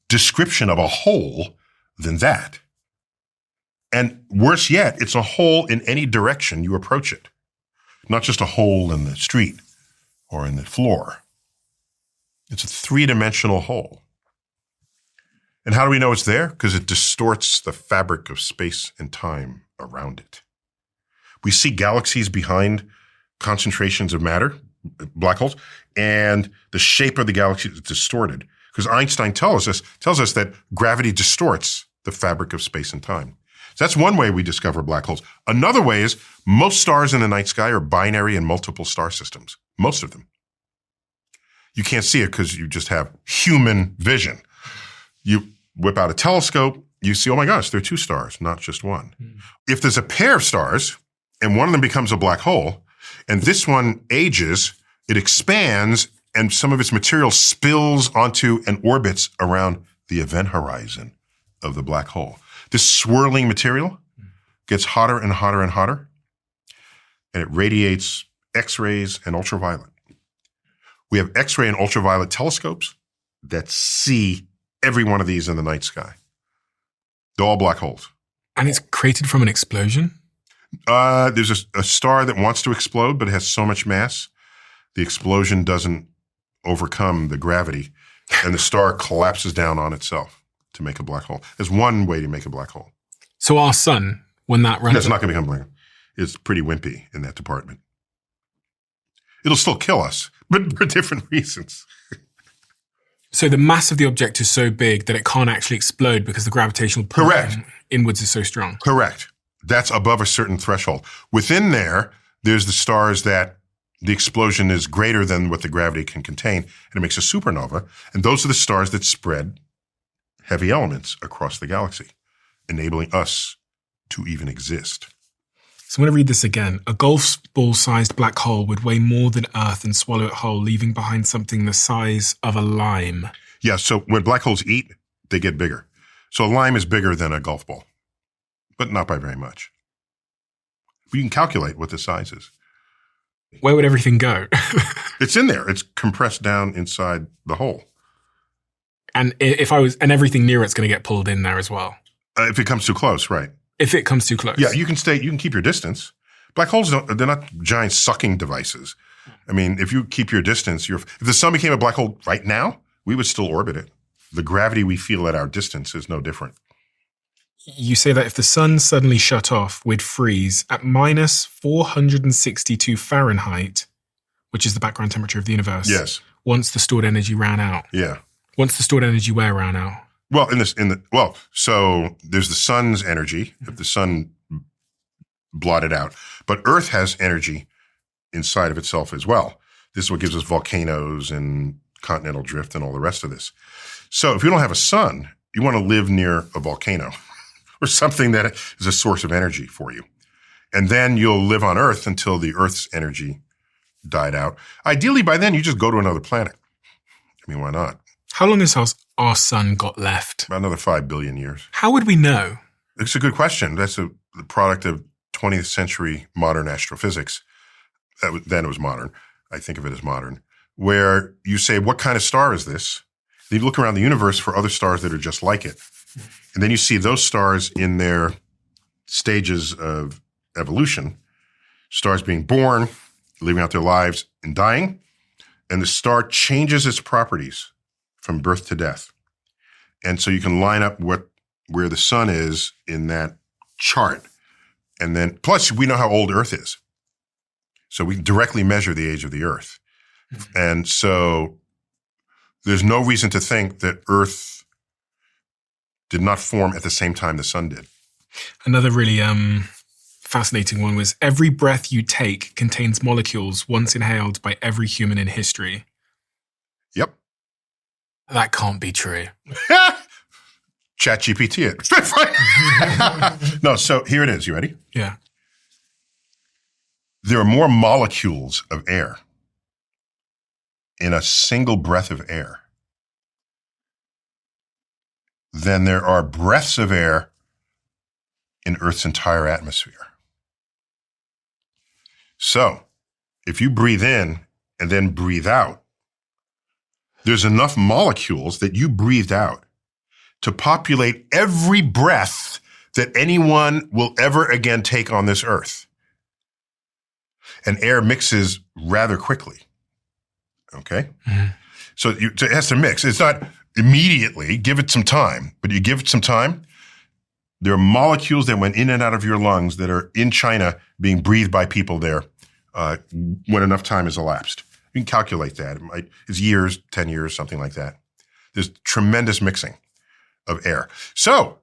description of a hole than that. And worse yet, it's a hole in any direction you approach it, not just a hole in the street or in the floor. It's a three-dimensional hole. And how do we know it's there? Because it distorts the fabric of space and time around it. We see galaxies behind concentrations of matter, black holes, and the shape of the galaxy is distorted. Because Einstein tells us that gravity distorts the fabric of space and time. So that's one way we discover black holes. Another way is most stars in the night sky are binary and multiple star systems. Most of them. You can't see it because you just have human vision. You whip out a telescope, you see, oh my gosh, there are two stars, not just one. If there's a pair of stars and one of them becomes a black hole, and this one ages, it expands, and some of its material spills onto and orbits around the event horizon of the black hole. This swirling material gets hotter and hotter and hotter, and it radiates X-rays and ultraviolet. We have X-ray and ultraviolet telescopes that see every one of these in the night sky. They're all black holes. And it's created from an explosion? There's a star that wants to explode, but it has so much mass, the explosion doesn't overcome the gravity, and the star collapses down on itself to make a black hole. There's one way to make a black hole. So our sun, when that runs... It's not going to become black hole. It's pretty wimpy in that department. It'll still kill us, but for different reasons. So the mass of the object is so big that it can't actually explode because the gravitational pull inwards is so strong. Correct. That's above a certain threshold. Within there's the stars that the explosion is greater than what the gravity can contain, and it makes a supernova. And those are the stars that spread heavy elements across the galaxy, enabling us to even exist. So I'm going to read this again. A golf ball-sized black hole would weigh more than Earth and swallow it whole, leaving behind something the size of a lime. Yeah, so when black holes eat, they get bigger. So a lime is bigger than a golf ball, but not by very much. But you can calculate what the size is. Where would everything go? It's in there. It's compressed down inside the hole. And and everything near it's going to get pulled in there as well. If it comes too close, right. If it comes too close. Yeah, you can keep your distance. Black holes, they're not giant sucking devices. I mean, if you keep your distance, if the sun became a black hole right now, we would still orbit it. The gravity we feel at our distance is no different. You say that if the sun suddenly shut off, we'd freeze at minus 462 Fahrenheit, which is the background temperature of the universe. Yes. Once the stored energy ran out. Yeah. Once the stored energy where ran out? Well, so there's the sun's energy, if the sun blotted out. But Earth has energy inside of itself as well. This is what gives us volcanoes and continental drift and all the rest of this. So if you don't have a sun, You want to live near a volcano or something that is a source of energy for you. And then you'll live on Earth until the Earth's energy died out. Ideally, by then, you just go to another planet. I mean, why not? How long has our sun got left? About another 5 billion years. How would we know? It's a good question. That's the product of 20th century modern astrophysics. Then it was modern. I think of it as modern, where you say, what kind of star is this? Then you look around the universe for other stars that are just like it. And then you see those stars in their stages of evolution, stars being born, living out their lives, and dying. And the star changes its properties from birth to death. And so you can line up where the sun is in that chart. And then, plus we know how old Earth is. So we can directly measure the age of the Earth. Mm-hmm. And so there's no reason to think that Earth did not form at the same time the sun did. Another really fascinating one was every breath you take contains molecules once inhaled by every human in history. Yep. That can't be true. ChatGPT it. No, so here it is. You ready? Yeah. There are more molecules of air in a single breath of air than there are breaths of air in Earth's entire atmosphere. So, if you breathe in and then breathe out, there's enough molecules that you breathed out to populate every breath that anyone will ever again take on this earth. And air mixes rather quickly. Okay? Mm-hmm. So it has to mix. It's not immediately. Give it some time. But you give it some time, there are molecules that went in and out of your lungs that are in China being breathed by people there when enough time has elapsed. You can calculate that. It's years, 10 years, something like that. There's tremendous mixing of air. So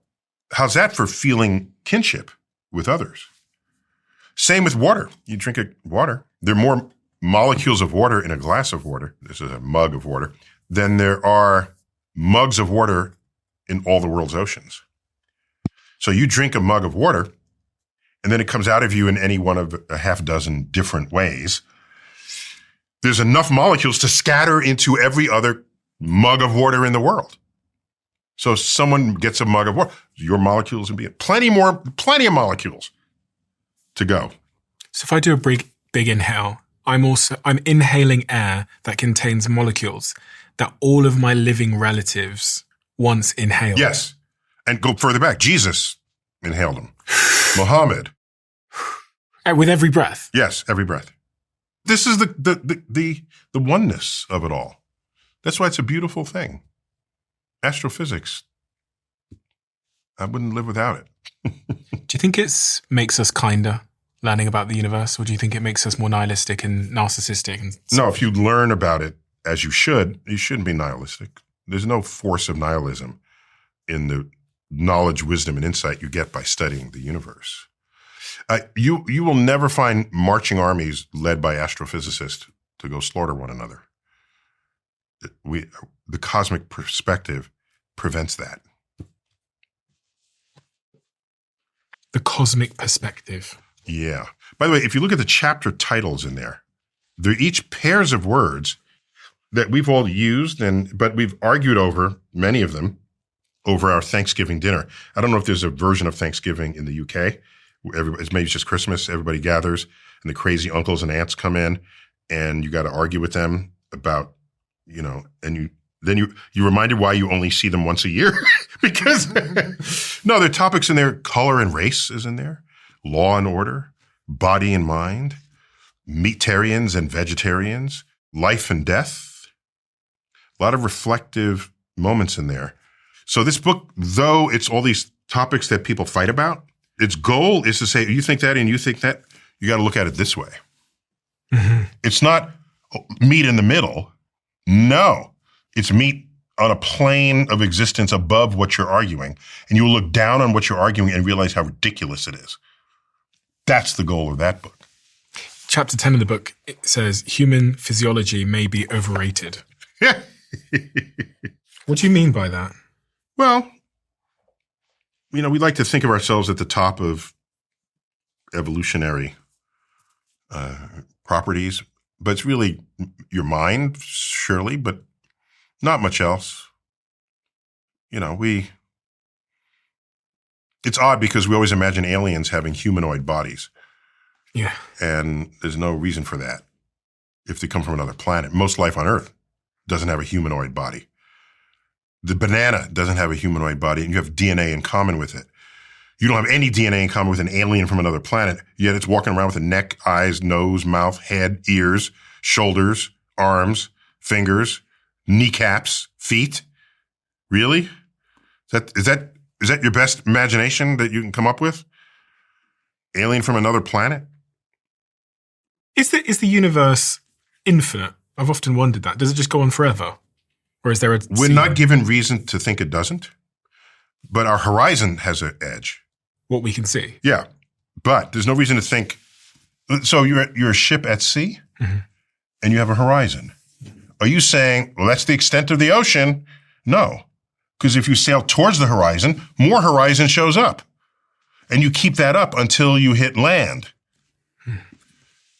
how's that for feeling kinship with others? Same with water. You drink water. There are more molecules of water in a glass of water. This is a mug of water. Than there are mugs of water in all the world's oceans. So you drink a mug of water, and then it comes out of you in any one of a half dozen different ways. There's enough molecules to scatter into every other mug of water in the world. So if someone gets a mug of water, your molecules will be plenty of molecules to go. So if I do a big inhale, I'm inhaling air that contains molecules that all of my living relatives once inhaled. Yes. And go further back. Jesus inhaled them. Muhammad. With every breath. Yes, every breath. This is the oneness of it all. That's why it's a beautiful thing. Astrophysics. I wouldn't live without it. Do you think it makes us kinder, learning about the universe, or do you think it makes us more nihilistic and narcissistic? No, if you learn about it as you shouldn't be nihilistic. There's no force of nihilism in the knowledge, wisdom, and insight you get by studying the universe. You will never find marching armies led by astrophysicists to go slaughter one another. The cosmic perspective prevents that. The cosmic perspective. Yeah. By the way, if you look at the chapter titles in there, they're each pairs of words that we've all used, but we've argued over many of them over our Thanksgiving dinner. I don't know if there's a version of Thanksgiving in the UK. Maybe it's just Christmas. Everybody gathers, and the crazy uncles and aunts come in, and you got to argue with them about, and you reminded why you only see them once a year because no, there are topics in there. Color and race is in there. Law and order, body and mind, meatarians and vegetarians, life and death. A lot of reflective moments in there. So this book, though it's all these topics that people fight about, its goal is to say, you think that and you think that, you got to look at it this way. Mm-hmm. It's not meet in the middle. No, it's meet on a plane of existence above what you're arguing. And you will look down on what you're arguing and realize how ridiculous it is. That's the goal of that book. Chapter 10 of the book, it says, human physiology may be overrated. What do you mean by that? Well, we like to think of ourselves at the top of evolutionary properties, but it's really your mind, surely, but not much else. It's odd because we always imagine aliens having humanoid bodies. Yeah. And there's no reason for that. If they come from another planet, most life on Earth doesn't have a humanoid body. The banana doesn't have a humanoid body, and you have DNA in common with it. You don't have any DNA in common with an alien from another planet, yet it's walking around with a neck, eyes, nose, mouth, head, ears, shoulders, arms, fingers, kneecaps, feet. Really? Is that your best imagination that you can come up with? Alien from another planet? Is the universe infinite? I've often wondered that. Does it just go on forever? Or is there a We're not given reason to think it doesn't, but our horizon has an edge. What we can see. Yeah, but there's no reason to think. So you're a ship at sea, and you have a horizon. Are you saying, well, that's the extent of the ocean? No, because if you sail towards the horizon, more horizon shows up, and you keep that up until you hit land.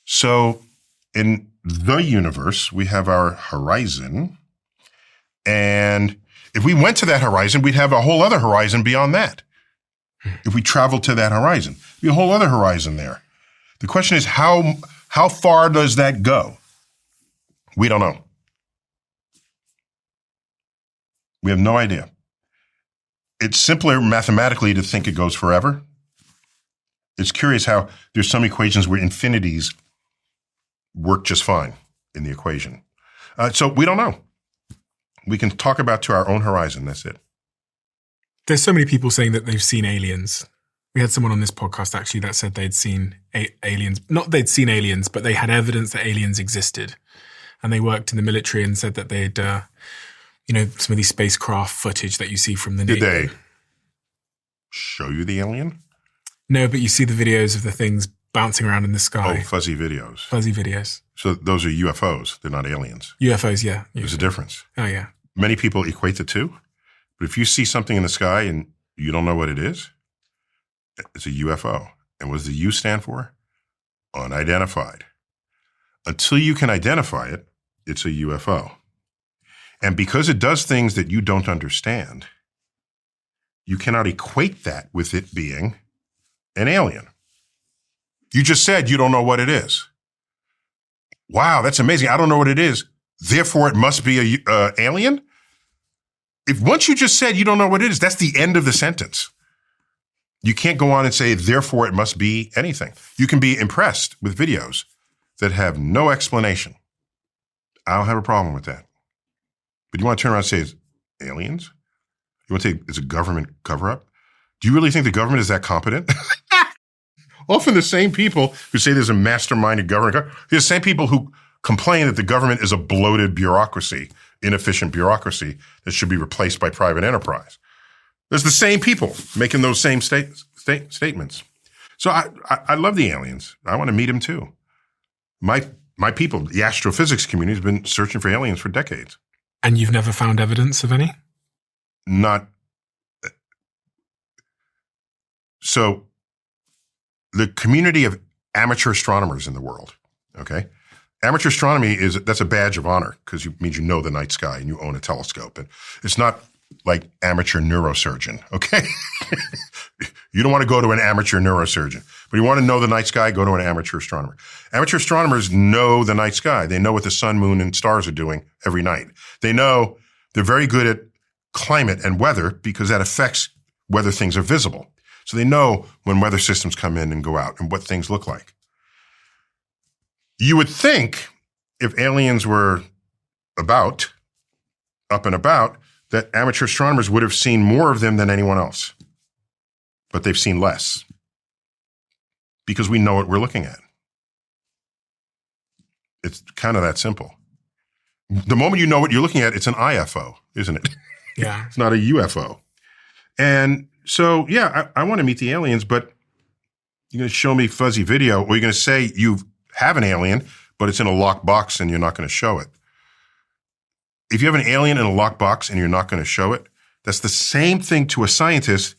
So in the universe, we have our horizon, and if we went to that horizon, we'd have a whole other horizon beyond that. If we traveled to that horizon, there'd be a whole other horizon there. The question is, how far does that go? We don't know. We have no idea. It's simpler mathematically to think it goes forever. It's curious how there's some equations where infinities work just fine in the equation. So we don't know. We can talk about to our own horizon. That's it. There's so many people saying that they've seen aliens. We had someone on this podcast actually that said they'd seen aliens. Not they'd seen aliens, but they had evidence that aliens existed. And they worked in the military and said that they'd, some of these spacecraft footage that you see from the Navy. Did they show you the alien? No, but you see the videos of the things bouncing around in the sky. Oh, fuzzy videos. Fuzzy videos. So those are UFOs. They're not aliens. UFOs, yeah. There's a difference. Oh, yeah. Many people equate the two. But if you see something in the sky and you don't know what it is, it's a UFO. And what does the U stand for? Unidentified. Until you can identify it, it's a UFO. And because it does things that you don't understand, you cannot equate that with it being an alien. You just said you don't know what it is. Wow, that's amazing. I don't know what it is. Therefore, it must be a alien? If once you just said you don't know what it is, that's the end of the sentence. You can't go on and say, therefore, it must be anything. You can be impressed with videos that have no explanation. I don't have a problem with that. But you want to turn around and say it's aliens? You want to say it's a government cover-up? Do you really think the government is that competent? Often the same people who say there's a masterminded government, they're the same people who complain that the government is a bloated bureaucracy, inefficient bureaucracy that should be replaced by private enterprise. There's the same people making those same statements. So I love the aliens. I want to meet them too. My people, the astrophysics community, has been searching for aliens for decades. And you've never found evidence of any? Not. So the community of amateur astronomers in the world, okay? Amateur astronomy that's a badge of honor because it means you know the night sky and you own a telescope. And it's not like amateur neurosurgeon, okay? You don't want to go to an amateur neurosurgeon, but you want to know the night sky, go to an amateur astronomer. Amateur astronomers know the night sky. They know what the sun, moon, and stars are doing every night. They know they're very good at climate and weather because that affects whether things are visible. So they know when weather systems come in and go out and what things look like. You would think if aliens were up and about, that amateur astronomers would have seen more of them than anyone else. But they've seen less because we know what we're looking at. It's kind of that simple. The moment you know what you're looking at, it's an IFO, isn't it? Yeah. It's not a UFO. And so, yeah, I want to meet the aliens, but you're going to show me fuzzy video, or you're going to say you have an alien, but it's in a locked box and you're not going to show it. If you have an alien in a locked box and you're not going to show it, that's the same thing to a scientist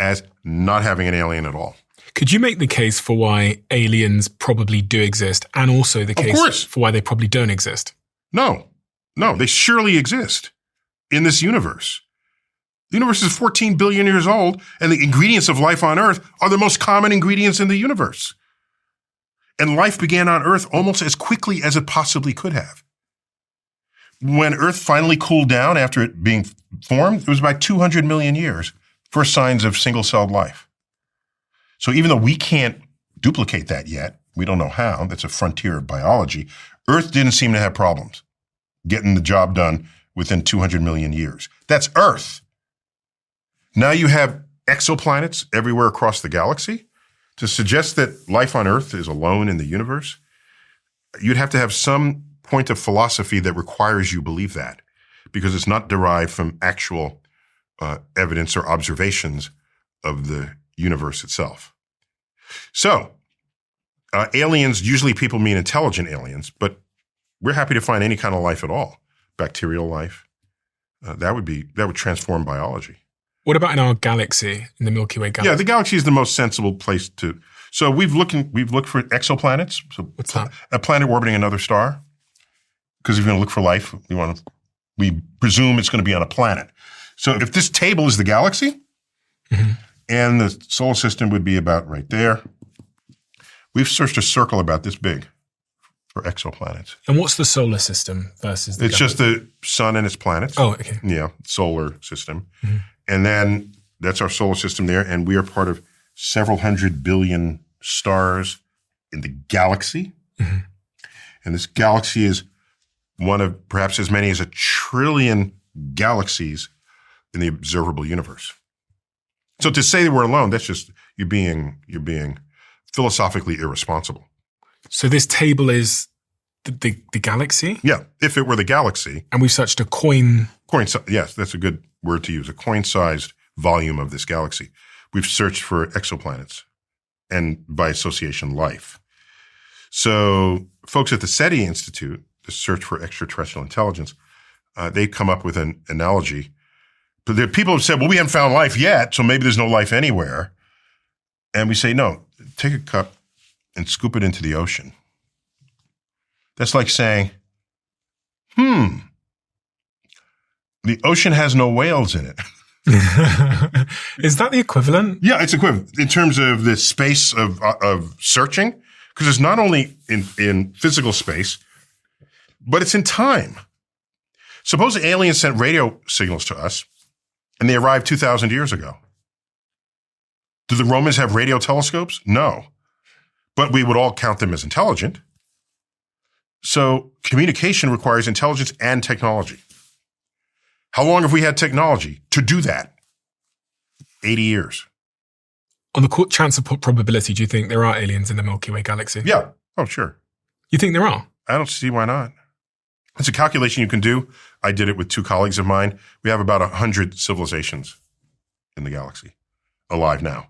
as not having an alien at all. Could you make the case for why aliens probably do exist, and also the case for why they probably don't exist? No, they surely exist in this universe. The universe is 14 billion years old, and the ingredients of life on Earth are the most common ingredients in the universe. And life began on Earth almost as quickly as it possibly could have. When Earth finally cooled down after it being formed, it was about 200 million years. First signs of single-celled life. So even though we can't duplicate that yet, we don't know how, that's a frontier of biology, Earth didn't seem to have problems getting the job done within 200 million years. That's Earth. Now you have exoplanets everywhere across the galaxy. To suggest that life on Earth is alone in the universe, you'd have to have some point of philosophy that requires you believe that, because it's not derived from actual evidence or observations of the universe itself. So, aliens, usually people mean intelligent aliens, but we're happy to find any kind of life at all. Bacterial life. That would transform biology. What about in our galaxy, in the Milky Way galaxy? Yeah, the galaxy is the most sensible place to. So we've looked for exoplanets. So what's that? A planet orbiting another star. Because if you're going to look for life, we presume it's going to be on a planet. So if this table is the galaxy, and the solar system would be about right there, we've searched a circle about this big for exoplanets. And what's the solar system versus the galaxy? Just the sun and its planets. Oh, okay. Yeah, solar system. And then that's our solar system there, and we are part of several hundred billion stars in the galaxy. And this galaxy is one of perhaps as many as 1 trillion galaxies in the observable universe. So to say that we're alone, that's just you're being philosophically irresponsible. So this table is the galaxy? Yeah, if it were the galaxy. And we've searched a coin. Yes, that's a good word to use, a coin-sized volume of this galaxy. We've searched for exoplanets and, by association, life. So folks at the SETI Institute, the Search for Extraterrestrial Intelligence, they come up with an analogy. But the people have said, well, we haven't found life yet, so maybe there's no life anywhere. And we say, no, take a cup and scoop it into the ocean. That's like saying, the ocean has no whales in it. Is that the equivalent? Yeah, it's equivalent in terms of the space of searching, because it's not only in physical space, but it's in time. Suppose aliens sent radio signals to us, and they arrived 2,000 years ago. Do the Romans have radio telescopes? No. But we would all count them as intelligent. So communication requires intelligence and technology. How long have we had technology to do that? 80 years. On the chance of probability, do you think there are aliens in the Milky Way galaxy? Yeah. Oh, sure. You think there are? I don't see why not. It's a calculation you can do. I did it with 2 colleagues of mine. We have about 100 civilizations in the galaxy alive now.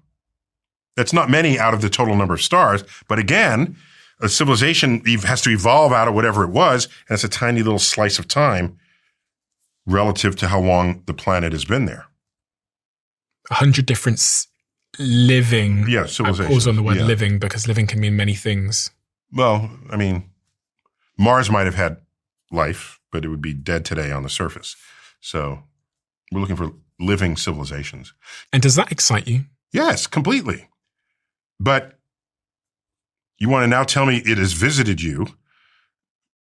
That's not many out of the total number of stars. But again, a civilization has to evolve out of whatever it was, and it's a tiny little slice of time relative to how long the planet has been there. 100 different living. Yeah, civilizations. I pause on the word living because living can mean many things. Well, I mean, Mars might have had life, but it would be dead today on the surface. So we're looking for living civilizations. And does that excite you? Yes, completely. But you want to now tell me it has visited you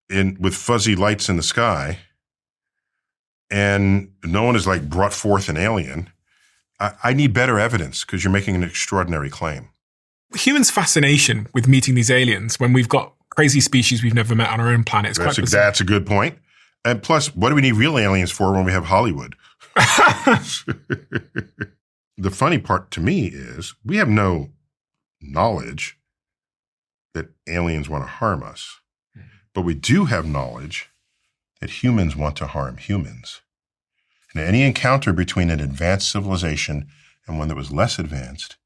with fuzzy lights in the sky, and no one has brought forth an alien. I need better evidence because you're making an extraordinary claim. Humans' fascination with meeting these aliens when we've got crazy species we've never met on our own planet is quite bizarre. That's a good point. And plus, what do we need real aliens for when we have Hollywood? The funny part to me is we have no knowledge that aliens want to harm us, but we do have knowledge that humans want to harm humans. And any encounter between an advanced civilization and one that was less advanced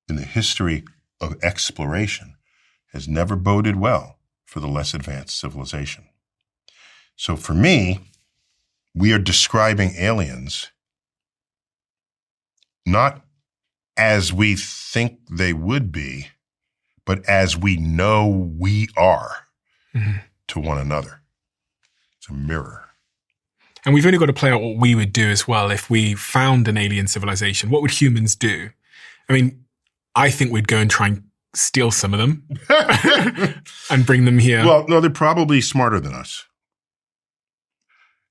in the history of exploration has never boded well for the less advanced civilization. So for me, we are describing aliens not as we think they would be, but as we know we are to one another. It's a mirror. And we've only got to play out what we would do as well if we found an alien civilization. What would humans do? I mean, I think we'd go and try and steal some of them and bring them here. Well, no, they're probably smarter than us.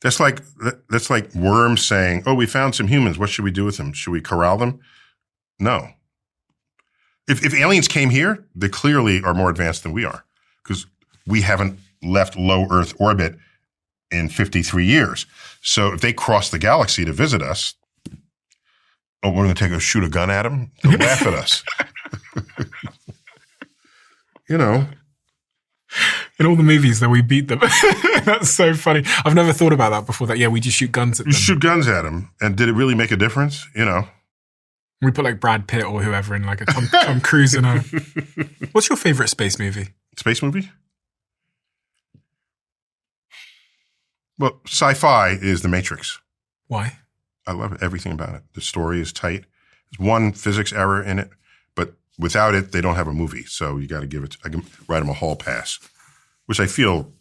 That's like worms saying, "Oh, we found some humans. What should we do with them? Should we corral them?" No. If aliens came here, they clearly are more advanced than we are because we haven't left low Earth orbit in 53 years. So if they cross the galaxy to visit us, we're going to shoot a gun at them? They'll laugh at us. You know. In all the movies that we beat them. That's so funny. I've never thought about that before, that, we just shoot guns at them. We shoot guns at them. And did it really make a difference? You know. We put like Brad Pitt or whoever in like a Tom Cruise in a... What's your favorite space movie? Space movie? Well, sci-fi is The Matrix. Why? I love everything about it. The story is tight. There's one physics error in it, but without it, they don't have a movie. So you got to give it, I can write them a hall pass, which I feel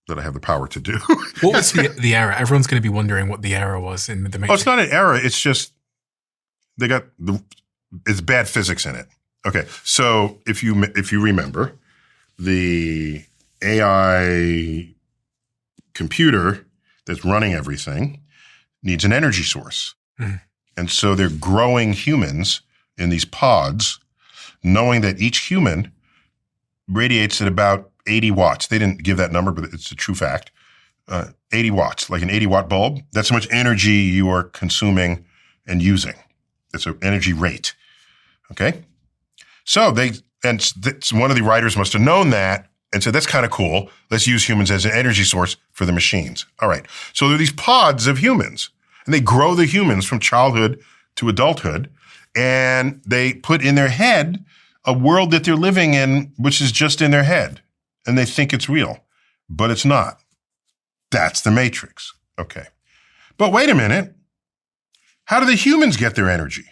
that I have the power to do. What was the error? Everyone's going to be wondering what the error was in The Matrix. Oh, it's not an error. It's just, it's bad physics in it. Okay. So if you remember, the AI computer that's running everything needs an energy source. Mm. And so they're growing humans in these pods, knowing that each human radiates at about 80 watts. They didn't give that number, but it's a true fact. 80 watts, like an 80-watt bulb. That's how much energy you are consuming and using. It's an energy rate. Okay? So one of the writers must have known that and said, that's kind of cool. Let's use humans as an energy source for the machines. All right. So there are these pods of humans, and they grow the humans from childhood to adulthood, and they put in their head a world that they're living in, which is just in their head, and they think it's real, but it's not. That's the Matrix. Okay. But wait a minute. How do the humans get their energy?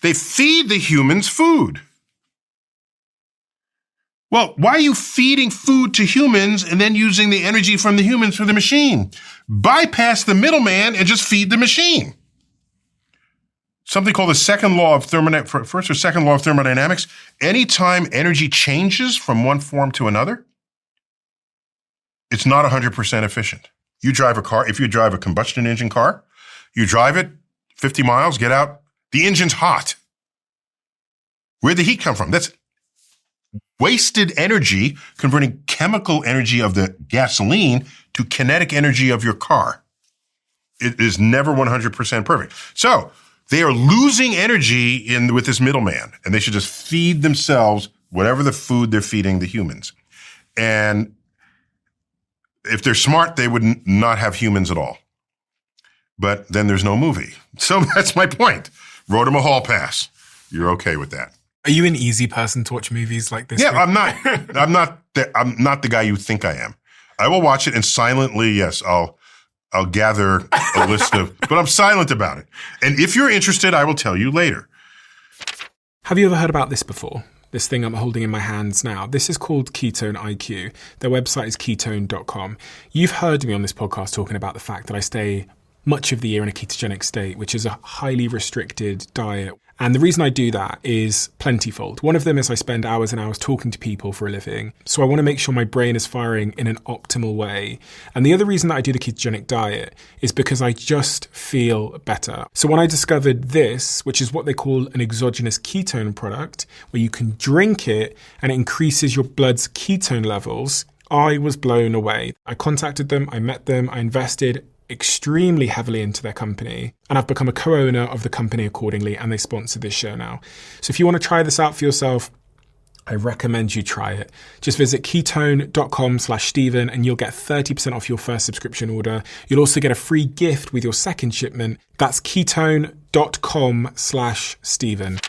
They feed the humans food. Well, why are you feeding food to humans and then using the energy from the humans for the machine? Bypass the middleman and just feed the machine. Something called the second law of thermodynamics. Anytime energy changes from one form to another, it's not 100% efficient. You drive a car, if you drive a combustion engine car, you drive it 50 miles, get out, the engine's hot. Where'd the heat come from? That's wasted energy, converting chemical energy of the gasoline to kinetic energy of your car. It is never 100% perfect. So they are losing energy with this middleman, and they should just feed themselves whatever the food they're feeding the humans. And if they're smart, they would not have humans at all. But then there's no movie. So that's my point. Wrote them a hall pass. You're okay with that. Are you an easy person to watch movies like this? Yeah, I'm not. I'm not the guy you think I am. I will watch it and silently, yes, I'll gather a list of, but I'm silent about it. And if you're interested, I will tell you later. Have you ever heard about this before? This thing I'm holding in my hands now. This is called Ketone IQ. Their website is ketone.com. You've heard me on this podcast talking about the fact that I stay much of the year in a ketogenic state, which is a highly restricted diet. And the reason I do that is plentyfold. One of them is I spend hours and hours talking to people for a living. So I want to make sure my brain is firing in an optimal way. And the other reason that I do the ketogenic diet is because I just feel better. So when I discovered this, which is what they call an exogenous ketone product, where you can drink it and it increases your blood's ketone levels, I was blown away. I contacted them, I met them, I invested extremely heavily into their company, and I've become a co-owner of the company accordingly, and they sponsor this show now. So if you want to try this out for yourself, I recommend you try it. Just visit ketone.com/Stephen and you'll get 30% off your first subscription order. You'll also get a free gift with your second shipment. That's ketone.com/Stephen.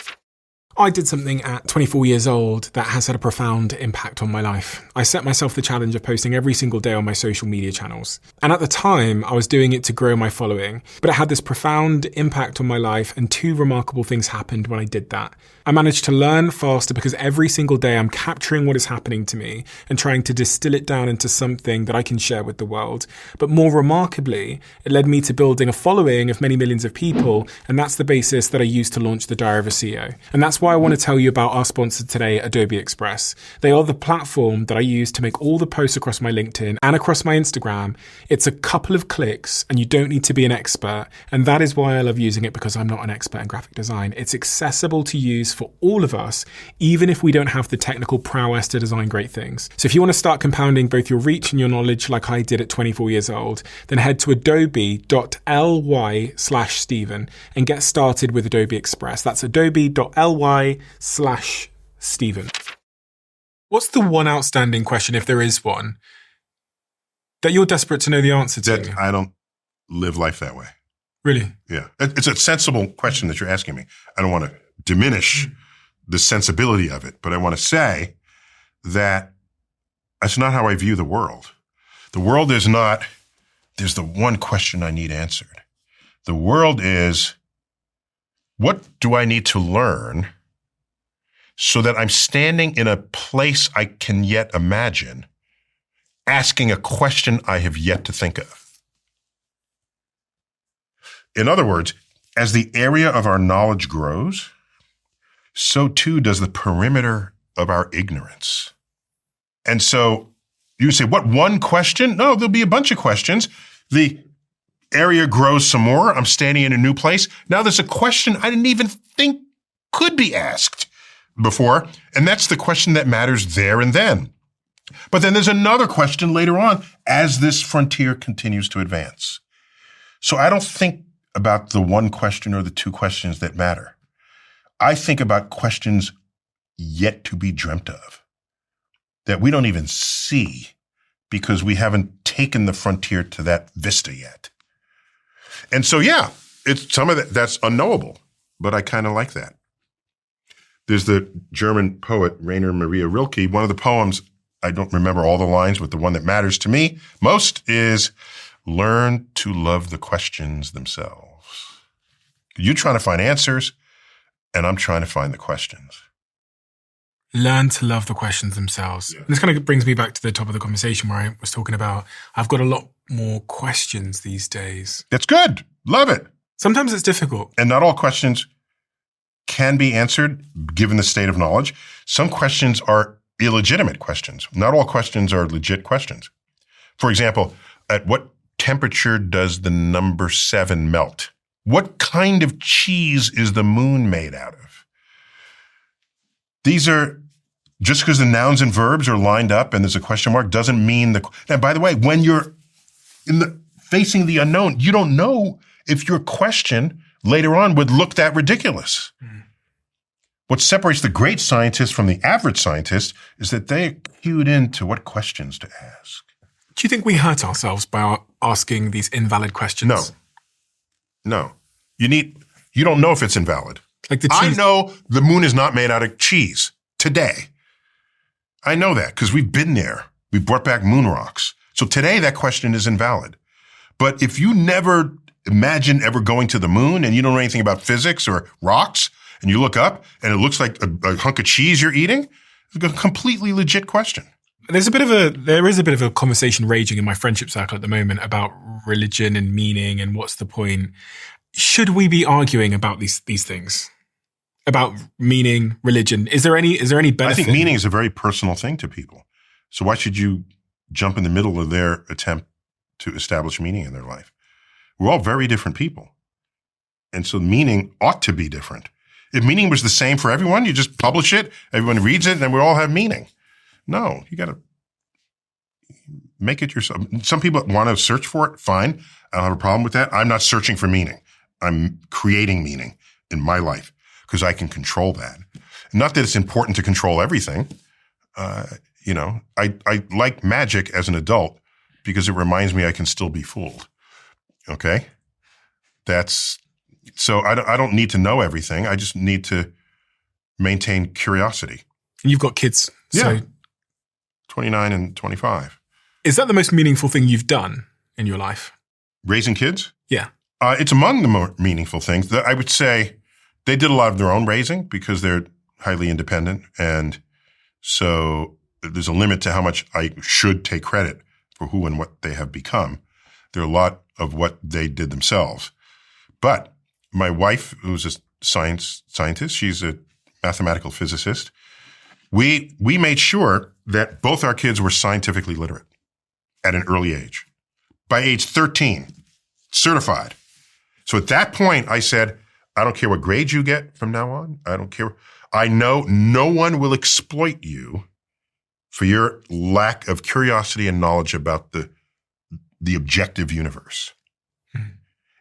I did something at 24 years old that has had a profound impact on my life. I set myself the challenge of posting every single day on my social media channels. And at the time, I was doing it to grow my following, but it had this profound impact on my life, and two remarkable things happened when I did that. I managed to learn faster because every single day I'm capturing what is happening to me and trying to distill it down into something that I can share with the world. But more remarkably, it led me to building a following of many millions of people, and that's the basis that I used to launch the Diary of a CEO. And that's why I want to tell you about our sponsor today, Adobe Express. They are the platform that I use to make all the posts across my LinkedIn and across my Instagram. It's a couple of clicks and you don't need to be an expert. And that is why I love using it, because I'm not an expert in graphic design. It's accessible to use for all of us, even if we don't have the technical prowess to design great things. So if you want to start compounding both your reach and your knowledge like I did at 24 years old, then head to adobe.ly/Stephen and get started with Adobe Express. That's adobe.ly/Stephen. What's the one outstanding question, if there is one, that you're desperate to know the answer to? I don't live life that way. Really? Yeah. It's a sensible question that you're asking me. I don't want to diminish the sensibility of it, but I want to say that that's not how I view the world. The world is not, there's the one question I need answered. The world is, what do I need to learn so that I'm standing in a place I can yet imagine, asking a question I have yet to think of? In other words, as the area of our knowledge grows, so too does the perimeter of our ignorance. And so you say, what, one question? No, there'll be a bunch of questions. The area grows some more. I'm standing in a new place. Now there's a question I didn't even think could be asked before, and that's the question that matters there and then. But then there's another question later on as this frontier continues to advance. So I don't think about the one question or the two questions that matter. I think about questions yet to be dreamt of that we don't even see because we haven't taken the frontier to that vista yet. And so, yeah, it's some of that's unknowable, but I kind of like that. There's the German poet Rainer Maria Rilke. One of the poems, I don't remember all the lines, but the one that matters to me most is, learn to love the questions themselves. You're trying to find answers, and I'm trying to find the questions. Learn to love the questions themselves. Yeah. And this kind of brings me back to the top of the conversation where I was talking about, I've got a lot more questions these days. That's good. Love it. Sometimes it's difficult. And not all questions can be answered given the state of knowledge. Some questions are illegitimate questions. Not all questions are legit questions. For example, at what temperature does the number 7 melt? What kind of cheese is the moon made out of? These are, just because the nouns and verbs are lined up and there's a question mark doesn't mean and by the way, when you're facing the unknown, you don't know if your question later on would look that ridiculous. What separates the great scientist from the average scientist is that they are cued into what questions to ask. Do you think we hurt ourselves by asking these invalid questions? No. You don't know if it's invalid. Like the cheese. I know the moon is not made out of cheese today. I know that because we've been there. We brought back moon rocks. So today that question is invalid. But if you never imagine ever going to the moon and you don't know anything about physics or rocks, and you look up and it looks like a hunk of cheese you're eating, it's a completely legit question. There is a bit of a conversation raging in my friendship circle at the moment about religion and meaning and what's the point. Should we be arguing about these things? About meaning, religion? Is there any benefit? I think meaning is a very personal thing to people. So why should you jump in the middle of their attempt to establish meaning in their life? We're all very different people. And so meaning ought to be different. If meaning was the same for everyone, you just publish it, everyone reads it, and we all have meaning. No, you got to make it yourself. Some people want to search for it. Fine. I don't have a problem with that. I'm not searching for meaning. I'm creating meaning in my life because I can control that. Not that it's important to control everything. I like magic as an adult because it reminds me I can still be fooled. Okay? So I don't need to know everything. I just need to maintain curiosity. And you've got kids. So Yeah. 29 and 25. Is that the most meaningful thing you've done in your life? Raising kids? Yeah. It's among the more meaningful things. I would say they did a lot of their own raising because they're highly independent. And so there's a limit to how much I should take credit for who and what they have become. There are a lot of what they did themselves. But my wife, who's a scientist, she's a mathematical physicist. We made sure that both our kids were scientifically literate at an early age. By age 13, certified. So at that point, I said, I don't care what grade you get from now on. I don't care. I know no one will exploit you for your lack of curiosity and knowledge about the objective universe. Mm-hmm.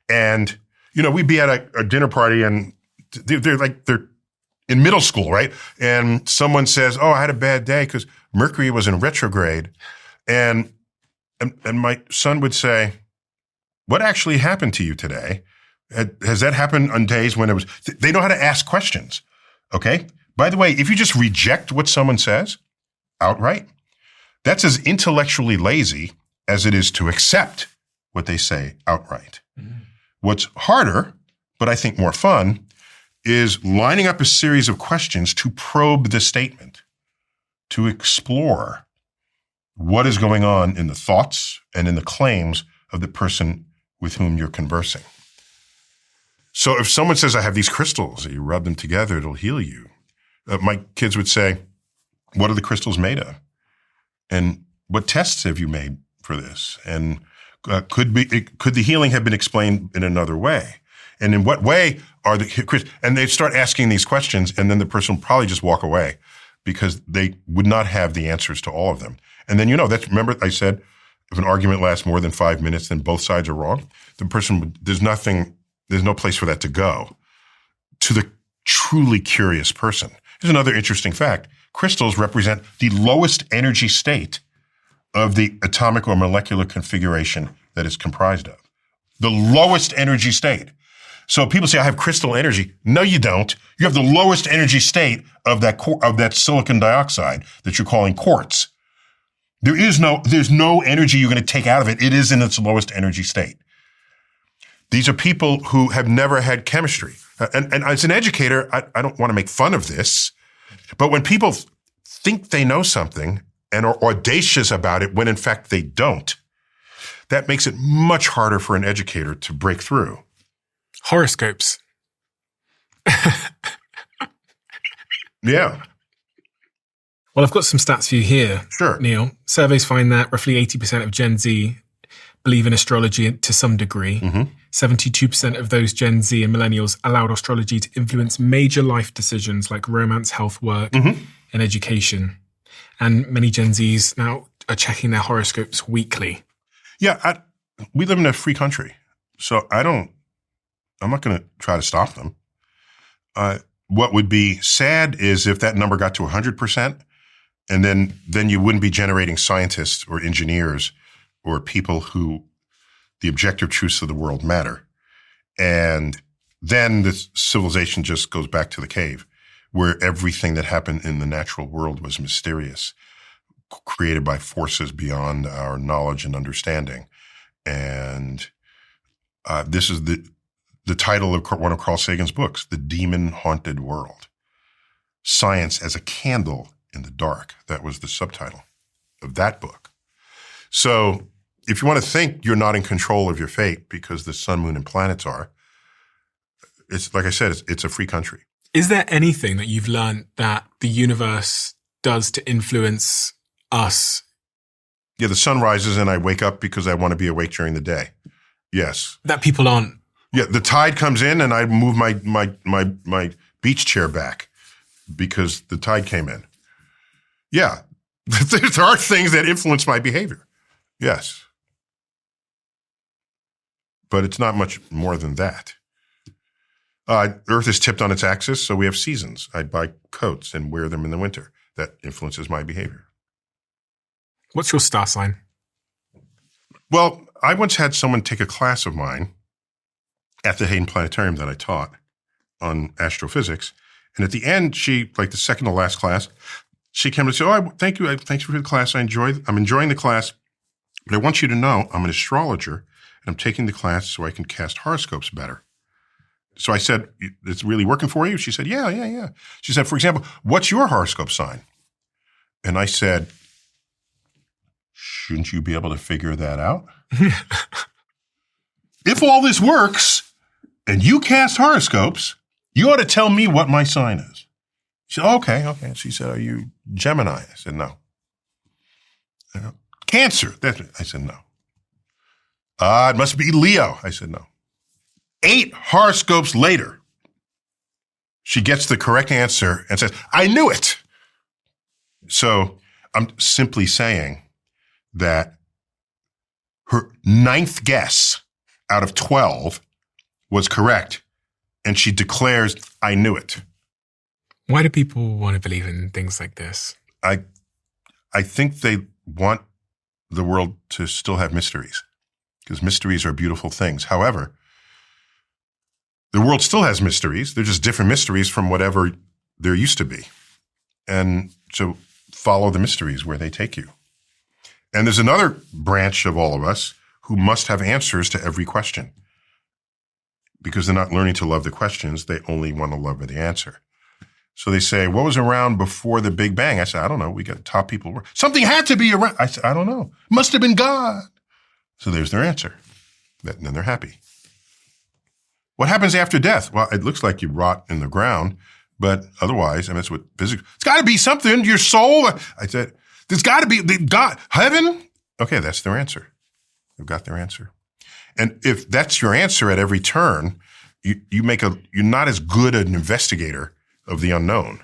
And, we'd be at a dinner party and they're in middle school, right? And someone says, oh, I had a bad day because Mercury was in retrograde. And my son would say, what actually happened to you today? Has that happened on days when it was, they know how to ask questions. Okay. By the way, if you just reject what someone says outright, that's as intellectually lazy as it is to accept what they say outright. Mm-hmm. What's harder, but I think more fun, is lining up a series of questions to probe the statement, to explore what is going on in the thoughts and in the claims of the person with whom you're conversing. So if someone says, I have these crystals, you rub them together, it'll heal you. My kids would say, what are the crystals made of? And what tests have you made for this? And could the healing have been explained in another way? And in what way are and they start asking these questions, and then the person will probably just walk away because they would not have the answers to all of them. And then, remember I said, if an argument lasts more than 5 minutes, then both sides are wrong. The person, there's no place for that to go. To the truly curious person. Here's another interesting fact. Crystals represent the lowest energy state of the atomic or molecular configuration that it's comprised of. The lowest energy state. So people say, I have crystal energy. No, you don't. You have the lowest energy state of that silicon dioxide that you're calling quartz. There's no energy you're going to take out of it. It is in its lowest energy state. These are people who have never had chemistry. And as an educator, I don't want to make fun of this, but when people think they know something and are audacious about it when in fact they don't, that makes it much harder for an educator to break through. Horoscopes. Yeah. Well, I've got some stats for you here, Sure. Neil. Surveys find that roughly 80% of Gen Z believe in astrology to some degree. Mm-hmm. 72% of those Gen Z and millennials allowed astrology to influence major life decisions like romance, health, work, mm-hmm. and education. And many Gen Zs now are checking their horoscopes weekly. Yeah, we live in a free country, so I'm not going to try to stop them. What would be sad is if that number got to 100%, and then you wouldn't be generating scientists or engineers or people who the objective truths of the world matter. And then this civilization just goes back to the cave, where everything that happened in the natural world was mysterious, created by forces beyond our knowledge and understanding. And this is the title of one of Carl Sagan's books, The Demon-Haunted World. Science as a Candle in the Dark. That was the subtitle of that book. So if you want to think you're not in control of your fate because the sun, moon, and planets are, it's like I said, it's a free country. Is there anything that you've learned that the universe does to influence us? Yeah, the sun rises and I wake up because I want to be awake during the day. Yes. That people aren't. Yeah, the tide comes in and I move my beach chair back because the tide came in. Yeah, there are things that influence my behavior. Yes. But it's not much more than that. Earth is tipped on its axis, so we have seasons. I buy coats and wear them in the winter. That influences my behavior. What's your star sign? Well, I once had someone take a class of mine at the Hayden Planetarium that I taught on astrophysics, And at the end, she, like the second to last class, she came and said, "Oh, thank you. Thanks for the class. I'm enjoying the class, but I want you to know I'm an astrologer and I'm taking the class so I can cast horoscopes better." So I said, "It's really working for you?" She said, yeah. She said, "For example, what's your horoscope sign?" And I said, "Shouldn't you be able to figure that out?" If all this works and you cast horoscopes, you ought to tell me what my sign is. She said, okay. She said, "Are you Gemini?" I said, "No." "Cancer." I said, "No." "It must be Leo." I said, "No." 8 horoscopes later, she gets the correct answer and says, "I knew it." So I'm simply saying that her 9th guess out of 12 was correct, and she declares, "I knew it." Why do people want to believe in things like this? I think they want the world to still have mysteries, because mysteries are beautiful things. However, the world still has mysteries. They're just different mysteries from whatever there used to be. And so follow the mysteries where they take you. And there's another branch of all of us who must have answers to every question, because they're not learning to love the questions. They only want to love the answer. So they say, "What was around before the Big Bang?" I said, "I don't know. We got top people. Something had to be around." I said, "I don't know. Must have been God." So there's their answer. Then they're happy. What happens after death? Well, it looks like you rot in the ground, but otherwise, that's what physics. It's got to be something. Your soul. I said, "There's got to be God, heaven." Okay, that's their answer. They've got their answer. And if that's your answer at every turn, you're not as good an investigator of the unknown,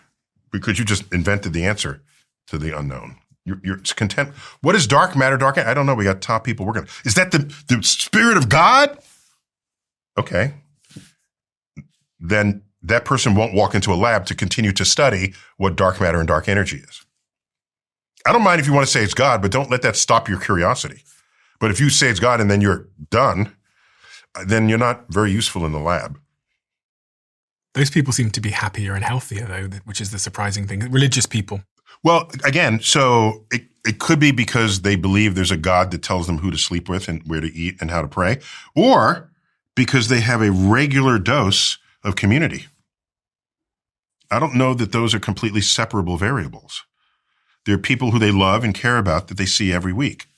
because you just invented the answer to the unknown. You're content. What is dark matter? I don't know. We got top people working. Is that the spirit of God? Okay. Then that person won't walk into a lab to continue to study what dark matter and dark energy is. I don't mind if you want to say it's God, but don't let that stop your curiosity. But if you say it's God and then you're done, then you're not very useful in the lab. Those people seem to be happier and healthier, though, which is the surprising thing. Religious people. Well, again, so it could be because they believe there's a God that tells them who to sleep with and where to eat and how to pray, or because they have a regular dose of community. I don't know that those are completely separable variables. There are people who they love and care about that they see every week,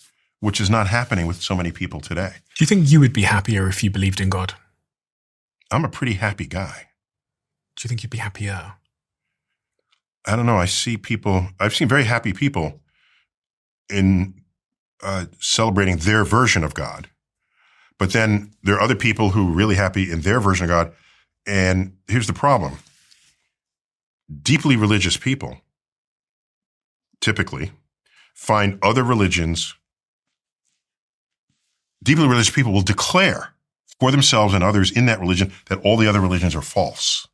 which is not happening with so many people today. Do you think you would be happier if you believed in God? I'm a pretty happy guy. Do you think you'd be happier? I don't know. I've seen very happy people in celebrating their version of God. But then there are other people who are really happy in their version of God. And here's the problem. Deeply religious people typically find other religions. Deeply religious people will declare for themselves and others in that religion that all the other religions are false.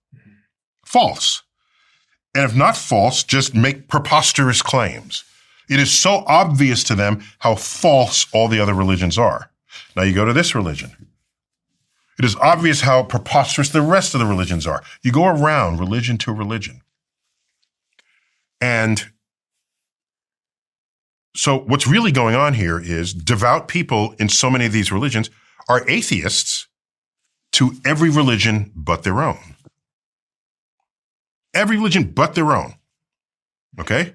False. And if not false, just make preposterous claims. It is so obvious to them how false all the other religions are. Now you go to this religion. It is obvious how preposterous the rest of the religions are. You go around religion to religion. And so what's really going on here is devout people in so many of these religions are atheists to every religion but their own. Every religion but their own. Okay?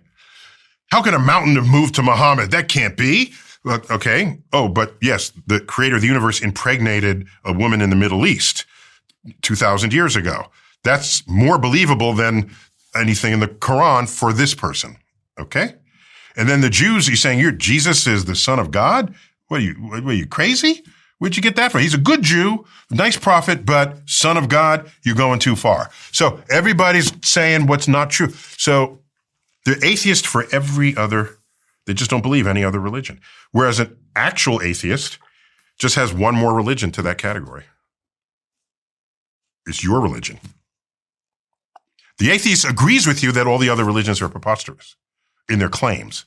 How can a mountain have moved to Muhammad? That can't be. Okay. Oh, but yes, the creator of the universe impregnated a woman in the Middle East 2,000 years ago. That's more believable than anything in the Quran for this person. Okay? And then the Jews, he's saying, Jesus is the son of God? What are you crazy? Where'd you get that from? He's a good Jew, nice prophet, but son of God, you're going too far. So everybody's saying what's not true. So they're atheists for every other. They just don't believe any other religion. Whereas an actual atheist just has one more religion to that category. It's your religion. The atheist agrees with you that all the other religions are preposterous in their claims.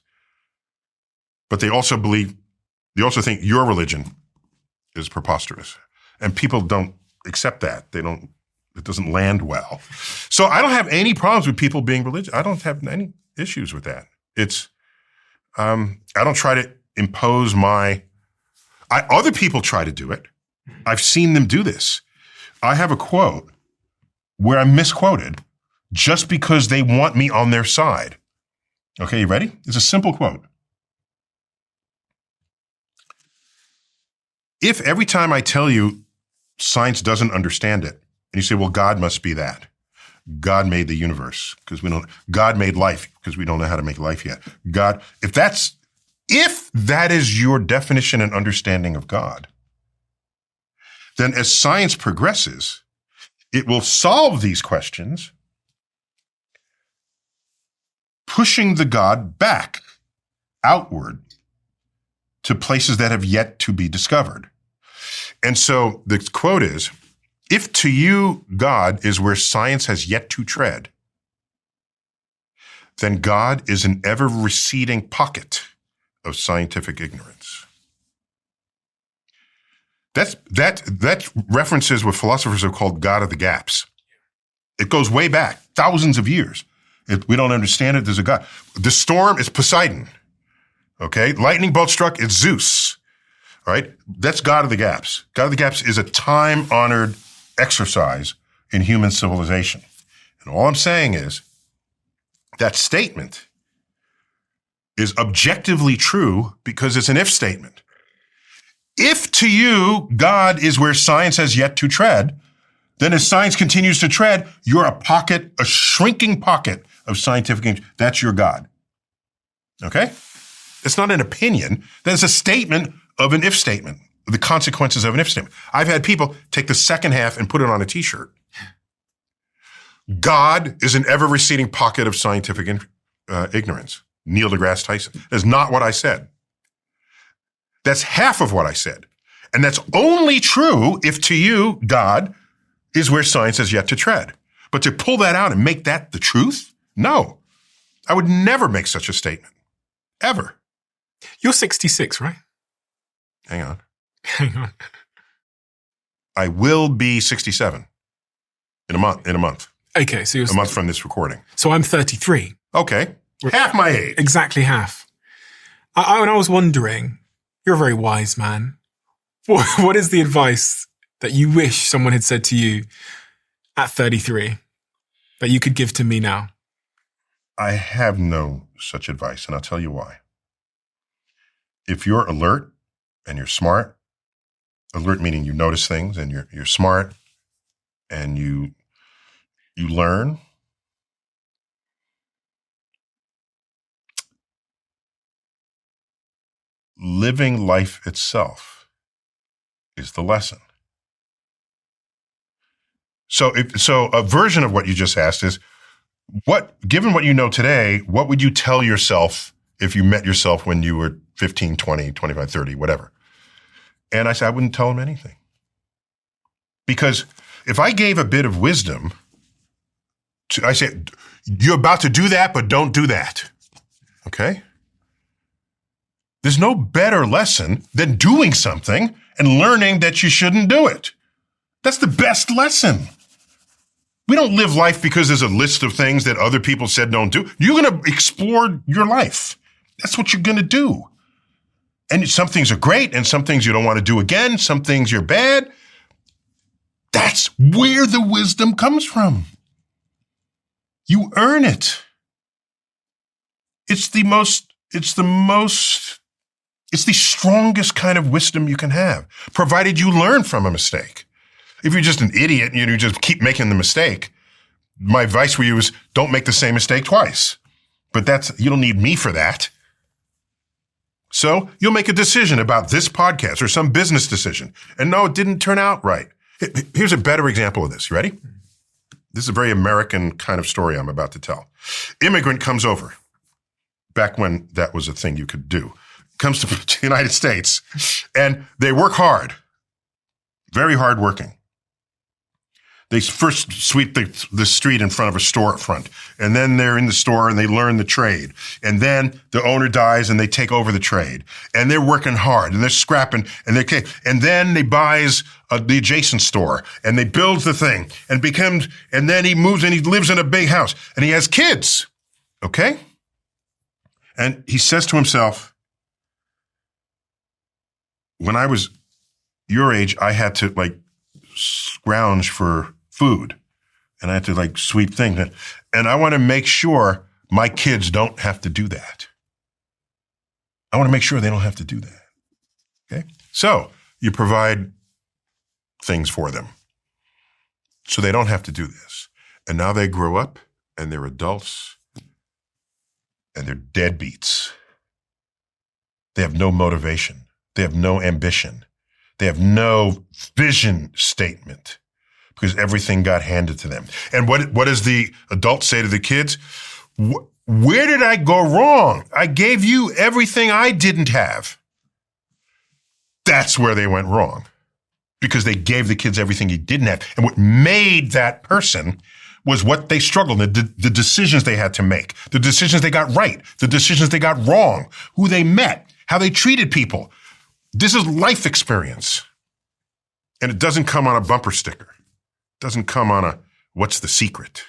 But they also think your religion is preposterous. And people don't accept that. It's It doesn't land well. So I don't have any problems with people being religious. I don't have any issues with that. I don't try to impose other people try to do it. I've seen them do this. I have a quote where I'm misquoted just because they want me on their side. Okay, you ready? It's a simple quote. If every time I tell you science doesn't understand it, and you say, well, God must be that. God made the universe because God made life because we don't know how to make life yet. If that is your definition and understanding of God, then as science progresses, it will solve these questions, pushing the God back outward to places that have yet to be discovered. And so the quote is, if to you God is where science has yet to tread, then God is an ever-receding pocket of scientific ignorance. That references what philosophers have called God of the gaps. It goes way back, thousands of years. If we don't understand it, there's a God. The storm is Poseidon. Okay? Lightning bolt struck, it's Zeus. All right? That's God of the gaps. God of the gaps is a time-honored exercise in human civilization. And all I'm saying is that statement is objectively true because it's an if statement. If to you God is where science has yet to tread, then as science continues to tread, you're a shrinking pocket of scientific ignorance. That's your God. Okay? It's not an opinion. That's a statement of an if statement, the consequences of an if statement. I've had people take the second half and put it on a t-shirt. God is an ever-receding pocket of scientific ignorance. Neil deGrasse Tyson. That's not what I said. That's half of what I said. And that's only true if to you, God is where science has yet to tread. But to pull that out and make that the truth? No. I would never make such a statement. Ever. You're 66, right? Hang on. Hang on. I will be 67 in a month. Okay, so you're a month from this recording. So I'm 33. Okay. Half my age. Exactly half. And I was wondering, you're a very wise man. What is the advice that you wish someone had said to you at 33 that you could give to me now? I have no such advice, and I'll tell you why. If you're alert and you're smart, alert meaning you notice things and you're smart and you learn, living life itself is the lesson. So a version of what you just asked is, given what you know today, what would you tell yourself if you met yourself when you were 15, 20, 25, 30, whatever? And I said, I wouldn't tell him anything. Because if I gave a bit of wisdom, I said, you're about to do that, but don't do that. Okay? There's no better lesson than doing something and learning that you shouldn't do it. That's the best lesson. We don't live life because there's a list of things that other people said don't do. You're going to explore your life. That's what you're going to do. And some things are great and some things you don't want to do again. Some things you're bad. That's where the wisdom comes from. You earn it. It's the strongest kind of wisdom you can have, provided you learn from a mistake. If you're just an idiot and you just keep making the mistake, my advice for you is don't make the same mistake twice. But you don't need me for that. So you'll make a decision about this podcast or some business decision. And no, it didn't turn out right. Here's a better example of this. You ready? This is a very American kind of story I'm about to tell. Immigrant comes over, back when that was a thing you could do, comes to the United States, and they work hard, very hard working. They first sweep the street in front of a storefront, and then they're in the store and they learn the trade. And then the owner dies and they take over the trade. And they're working hard and they're scrapping and then they buys the adjacent store and they build the thing and then he moves and he lives in a big house and he has kids. Okay? And he says to himself, when I was your age, I had to scrounge for food and I had to sweep things. And I want to make sure my kids don't have to do that. I want to make sure they don't have to do that. Okay? So you provide things for them so they don't have to do this. And now they grow up and they're adults and they're deadbeats. They have no motivation. They have no ambition. They have no vision statement because everything got handed to them. And what does the adult say to the kids? Where did I go wrong? I gave you everything I didn't have. That's where they went wrong because they gave the kids everything he didn't have. And what made that person was what they struggled, the decisions they had to make, the decisions they got right, the decisions they got wrong, who they met, how they treated people. This is life experience. And it doesn't come on a bumper sticker. It doesn't come on what's the secret?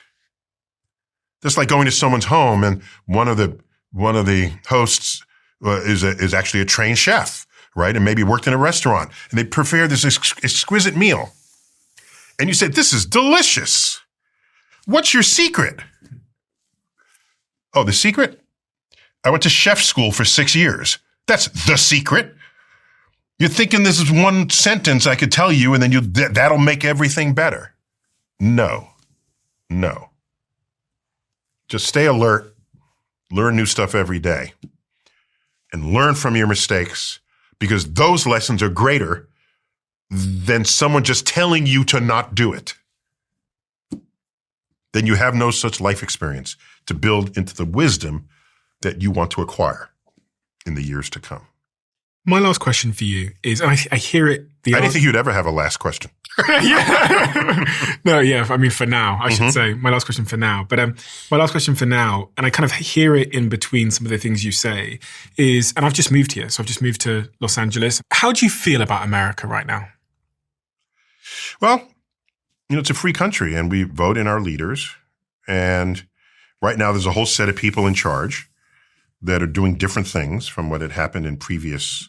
Just like going to someone's home and one of the hosts is actually a trained chef, right? And maybe worked in a restaurant and they prepare this exquisite meal. And you say, this is delicious. What's your secret? Oh, the secret? I went to chef school for 6 years. That's the secret. You're thinking this is one sentence I could tell you and then that'll make everything better. No. Just stay alert, learn new stuff every day, and learn from your mistakes because those lessons are greater than someone just telling you to not do it. Then you have no such life experience to build into the wisdom that you want to acquire in the years to come. My last question for you is, I hear it. I didn't think you'd ever have a last question. No, yeah. I mean, for now, I should say my last question for now. But my last question for now, and I kind of hear it in between some of the things you say, is, and I've just moved here, so I've just moved to Los Angeles. How do you feel about America right now? Well, it's a free country, and we vote in our leaders. And right now, there's a whole set of people in charge that are doing different things from what had happened in previous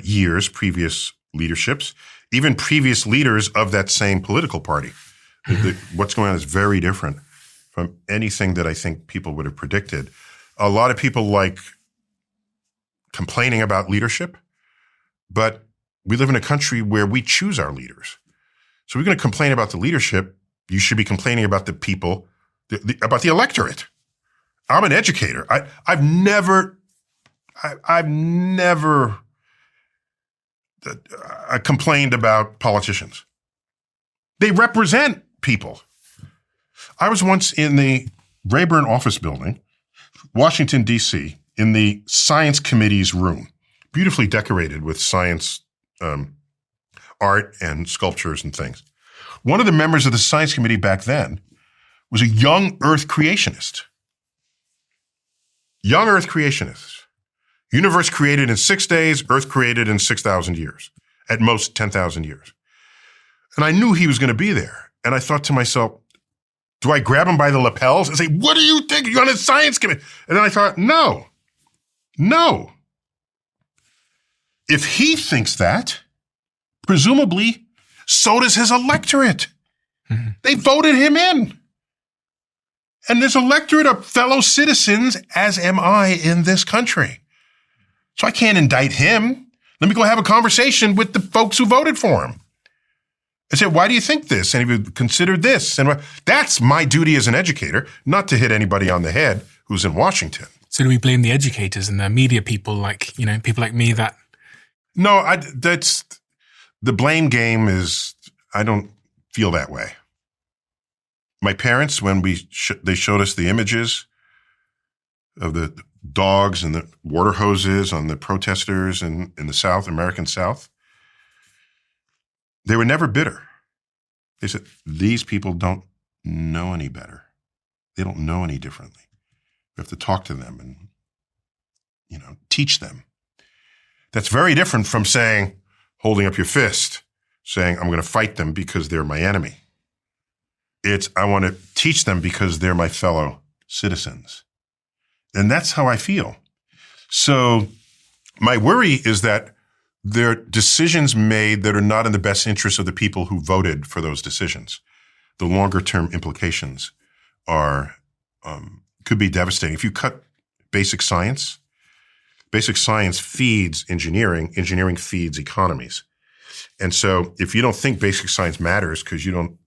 years, previous leaderships, even previous leaders of that same political party. What's going on is very different from anything that I think people would have predicted. A lot of people like complaining about leadership, but we live in a country where we choose our leaders. So we're going to complain about the leadership. You should be complaining about the people, about the electorate. I'm an educator. I've never complained about politicians. They represent people. I was once in the Rayburn office building, Washington, D.C., in the science committee's room, beautifully decorated with science art and sculptures and things. One of the members of the science committee back then was a young Earth creationist. Young Earth creationists. Universe created in 6 days, Earth created in 6,000 years, at most 10,000 years. And I knew he was going to be there. And I thought to myself, do I grab him by the lapels and say, what do you think? You're on a science committee. And then I thought, no. If he thinks that, presumably, so does his electorate. Mm-hmm. They voted him in. And this electorate are fellow citizens, as am I in this country. So I can't indict him. Let me go have a conversation with the folks who voted for him. I said, why do you think this? And he would consider this. And that's my duty as an educator, not to hit anybody on the head who's in Washington. So do we blame the educators and the media people people like me that? No, that's the blame game is, I don't feel that way. My parents, when they showed us the images of the dogs and the water hoses on the protesters in the South, American South, they were never bitter. They said, these people don't know any better. They don't know any differently. We have to talk to them and, teach them. That's very different from saying, holding up your fist, saying, I'm going to fight them because they're my enemy. It's, I want to teach them because they're my fellow citizens. And that's how I feel. So my worry is that there are decisions made that are not in the best interest of the people who voted for those decisions. The longer term implications could be devastating. If you cut basic science feeds engineering feeds economies. And so if you don't think basic science matters because you don't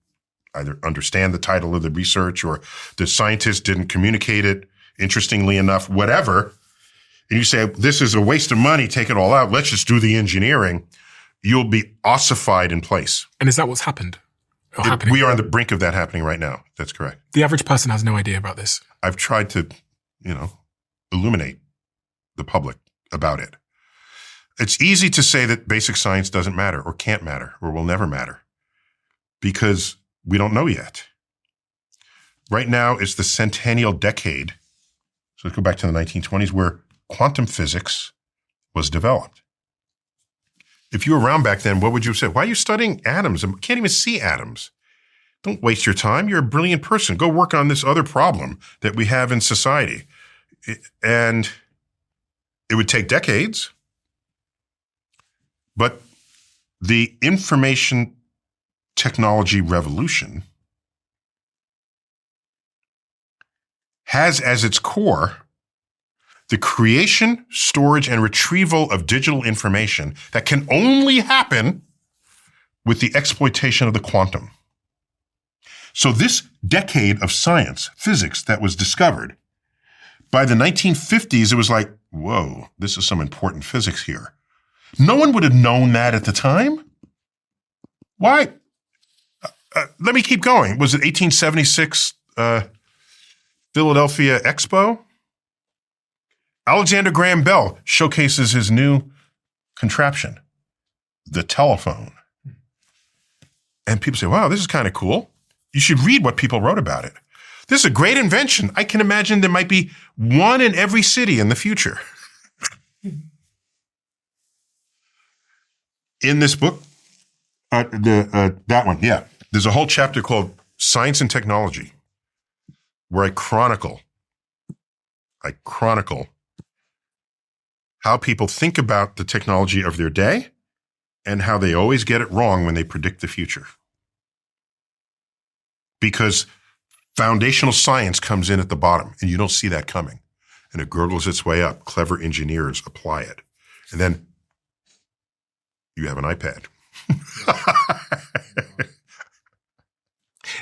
either understand the title of the research or the scientist didn't communicate it interestingly enough, whatever, and you say, this is a waste of money, take it all out, let's just do the engineering, you'll be ossified in place. And is that what's happened? Happening? We are on the brink of that happening right now. That's correct. The average person has no idea about this. I've tried to, illuminate the public about it. It's easy to say that basic science doesn't matter or can't matter or will never matter because we don't know yet. Right now, it's the centennial decade. So let's go back to the 1920s where quantum physics was developed. If you were around back then, what would you say? Why are you studying atoms? I can't even see atoms. Don't waste your time. You're a brilliant person. Go work on this other problem that we have in society. And it would take decades. But the information technology revolution has as its core the creation, storage, and retrieval of digital information that can only happen with the exploitation of the quantum. So this decade of science, physics that was discovered, by the 1950s, it was like, whoa, this is some important physics here. No one would have known that at the time. Why? Let me keep going. Was it 1876 Philadelphia Expo? Alexander Graham Bell showcases his new contraption, the telephone. And people say, wow, this is kind of cool. You should read what people wrote about it. This is a great invention. I can imagine there might be one in every city in the future. In this book, that one, yeah. There's a whole chapter called Science and Technology, where I chronicle how people think about the technology of their day and how they always get it wrong when they predict the future. Because foundational science comes in at the bottom, and you don't see that coming. And it gurgles its way up. Clever engineers apply it. And then you have an iPad.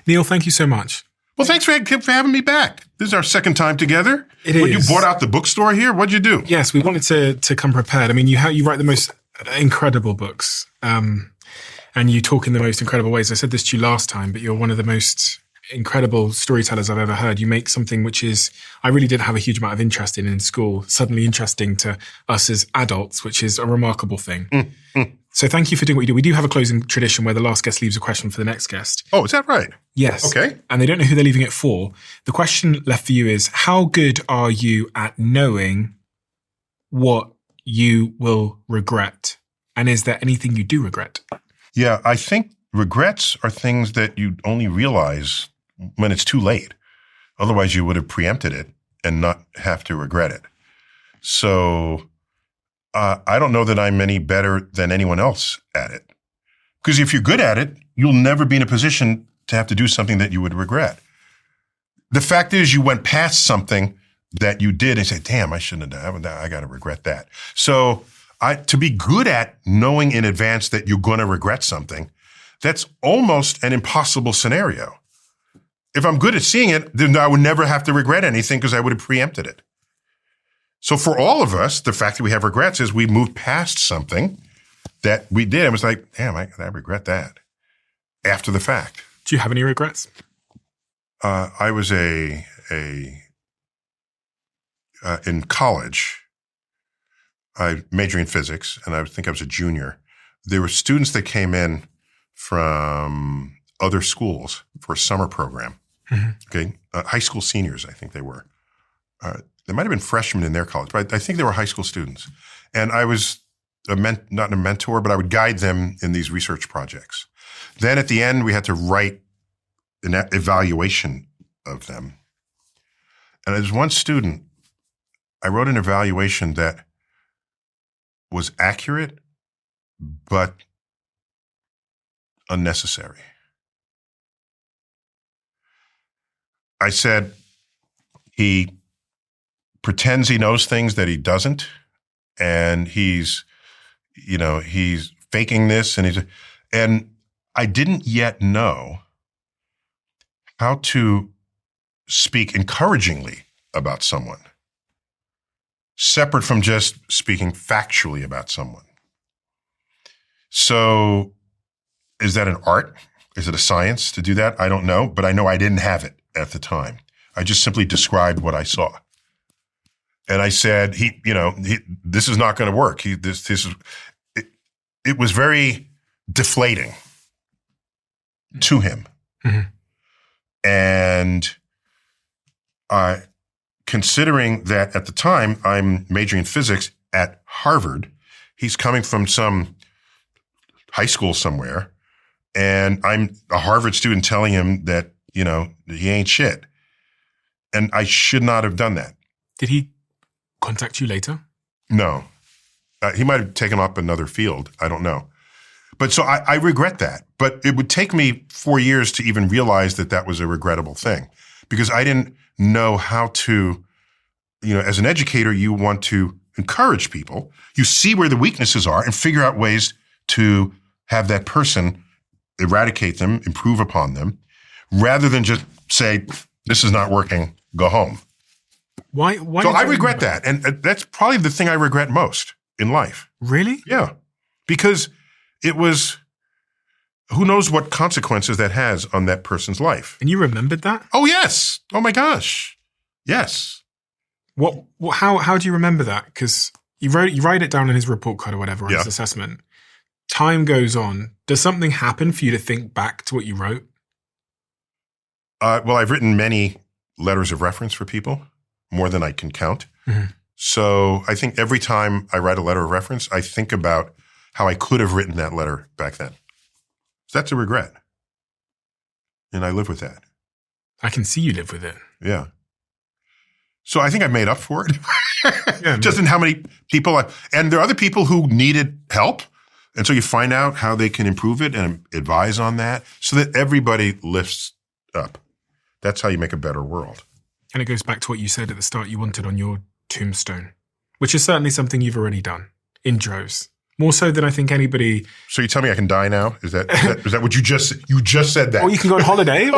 Neil, thank you so much. Well, thanks for having me back. This is our second time together. It is. You bought out the bookstore here? What'd you do? Yes, we wanted to come prepared. I mean, you write the most incredible books, and you talk in the most incredible ways. I said this to you last time, but you're one of the most incredible storytellers I've ever heard. You make something which is, I really didn't have a huge amount of interest in school, suddenly interesting to us as adults, which is a remarkable thing. So thank you for doing what you do. We do have a closing tradition where the last guest leaves a question for the next guest. Oh, is that right? Yes. Okay. And they don't know who they're leaving it for. The question left for you is, how good are you at knowing what you will regret? And is there anything you do regret? Yeah, I think regrets are things that you only realize when it's too late. Otherwise, you would have preempted it and not have to regret it. So I don't know that I'm any better than anyone else at it. Because if you're good at it, you'll never be in a position to have to do something that you would regret. The fact is you went past something that you did and said, damn, I shouldn't have done that. I got to regret that. So to be good at knowing in advance that you're going to regret something, that's almost an impossible scenario. If I'm good at seeing it, then I would never have to regret anything because I would have preempted it. So for all of us, the fact that we have regrets is we moved past something that we did. It was like, damn, I regret that after the fact. Do you have any regrets? I was in college, I majored in physics, and I think I was a junior. There were students that came in from other schools for a summer program. Okay, high school seniors, I think they were. They might have been freshmen in their college, but I think they were high school students. And I was not a mentor, but I would guide them in these research projects. Then at the end, we had to write an evaluation of them. And as one student, I wrote an evaluation that was accurate, but unnecessary. I said he pretends he knows things that he doesn't, and he's faking this, and I didn't yet know how to speak encouragingly about someone, separate from just speaking factually about someone. So is that an art? Is it a science to do that? I don't know, but I know I didn't have it at the time. I just simply described what I saw. And I said, this is not going to work. It was very deflating to him. And considering that at the time I'm majoring in physics at Harvard, he's coming from some high school somewhere, and I'm a Harvard student telling him that, he ain't shit. And I should not have done that. Did he contact you later? No. He might have taken up another field. I don't know. But so I regret that. But it would take me 4 years to even realize that that was a regrettable thing, because I didn't know how to, as an educator, you want to encourage people. You see where the weaknesses are and figure out ways to have that person eradicate them, improve upon them, rather than just say, this is not working, go home. Why so I regret that. And that's probably the thing I regret most in life. Really? Yeah. Because it was, who knows what consequences that has on that person's life. And you remembered that? Oh, yes. Oh, my gosh. Yes. How do you remember that? Because you write it down in his report card or whatever, or his assessment. Time goes on. Does something happen for you to think back to what you wrote? Well, I've written many letters of reference for people, more than I can count. So I think every time I write a letter of reference, I think about how I could have written that letter back then. So that's a regret. And I live with that. I can see you live with it. Yeah. So I think I've made up for it. Just in how many people and there are other people who needed help. And so you find out how they can improve it and advise on that so that everybody lifts up. That's how you make a better world. And it goes back to what you said at the start you wanted on your tombstone, which is certainly something you've already done in droves. More so than I think anybody. So you tell me I can die now? Is that what you just said that? Or you can go on holiday.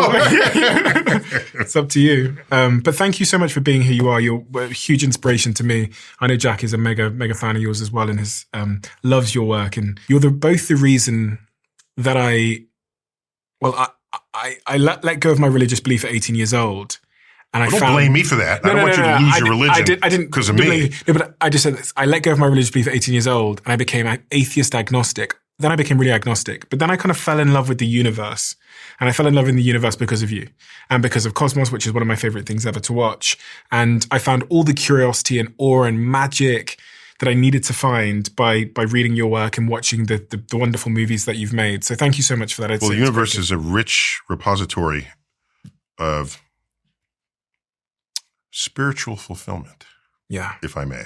It's up to you. But thank you so much for being here. You're a huge inspiration to me. I know Jack is a mega fan of yours as well, and loves your work. And you're both the reason that I let go of my religious belief at 18 years old. And don't blame me for that. I don't want you to lose your religion because of me. No, but I just said this. I let go of my religious belief at 18 years old, and I became atheist agnostic. Then I became really agnostic. But then I kind of fell in love with the universe. And I fell in love in the universe because of you and because of Cosmos, which is one of my favorite things ever to watch. And I found all the curiosity and awe and magic that I needed to find by reading your work and watching the wonderful movies that you've made. So thank you so much for that. Well, the universe is a rich repository of spiritual fulfillment. Yeah. If I may.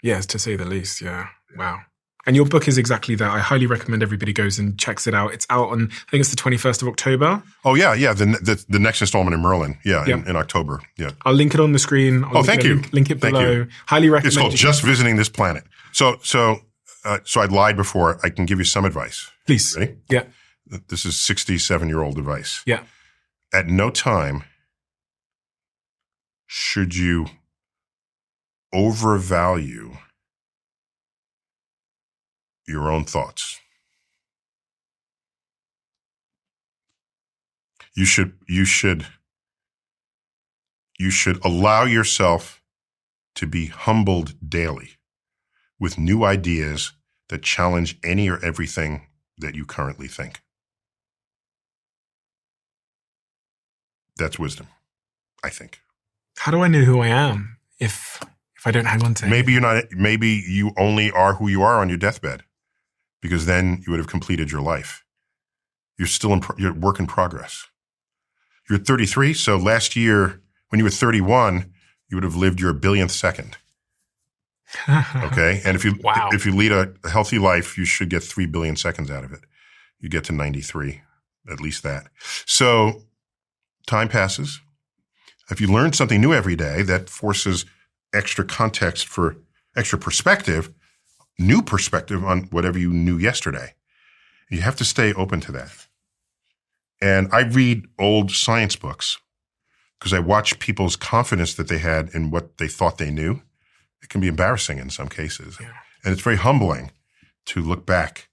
Yes, to say the least. Yeah. Wow. And your book is exactly that. I highly recommend everybody goes and checks it out. It's out on, I think it's the 21st of October. Oh, yeah. Yeah. The next installment in Merlin. Yeah. In October. Yeah. I'll link it on the screen. Thank you. Link it below. Highly recommend. It's called Just Visiting This Planet. So I lied before. I can give you some advice. Please. Ready? Yeah. This is 67-year-old advice. Yeah. At no time should you overvalue your own thoughts. You should allow yourself to be humbled daily with new ideas that challenge any or everything that you currently think. That's wisdom, I think. How do I know who I am if I don't hang on to it? Maybe you only are who you are on your deathbed, because then you would have completed your life. You're still you're work in progress. You're 33, so last year when you were 31, you would have lived your billionth second. Okay? And if you lead a healthy life, you should get 3 billion seconds out of it. You get to 93, at least that. So time passes. If you learn something new every day, that forces extra context for extra perspective, new perspective on whatever you knew yesterday. You have to stay open to that. And I read old science books because I watch people's confidence that they had in what they thought they knew. It can be embarrassing in some cases. Yeah. And it's very humbling to look back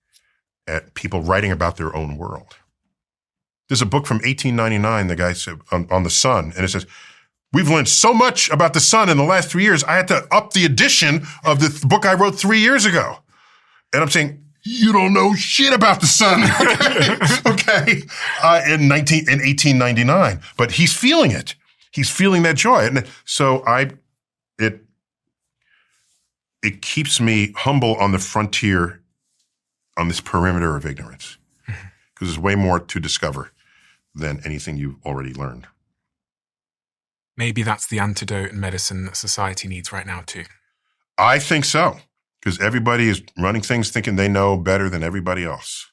at people writing about their own world. There's a book from 1899, the guy said, on the sun, and it says, we've learned so much about the sun in the last 3 years, I had to up the edition of the book I wrote 3 years ago. And I'm saying, you don't know shit about the sun, okay? In 1899. But he's feeling it. He's feeling that joy. And so it keeps me humble on the frontier, on this perimeter of ignorance, because there's way more to discover than anything you've already learned. Maybe that's the antidote and medicine that society needs right now too. I think so, because everybody is running things thinking they know better than everybody else.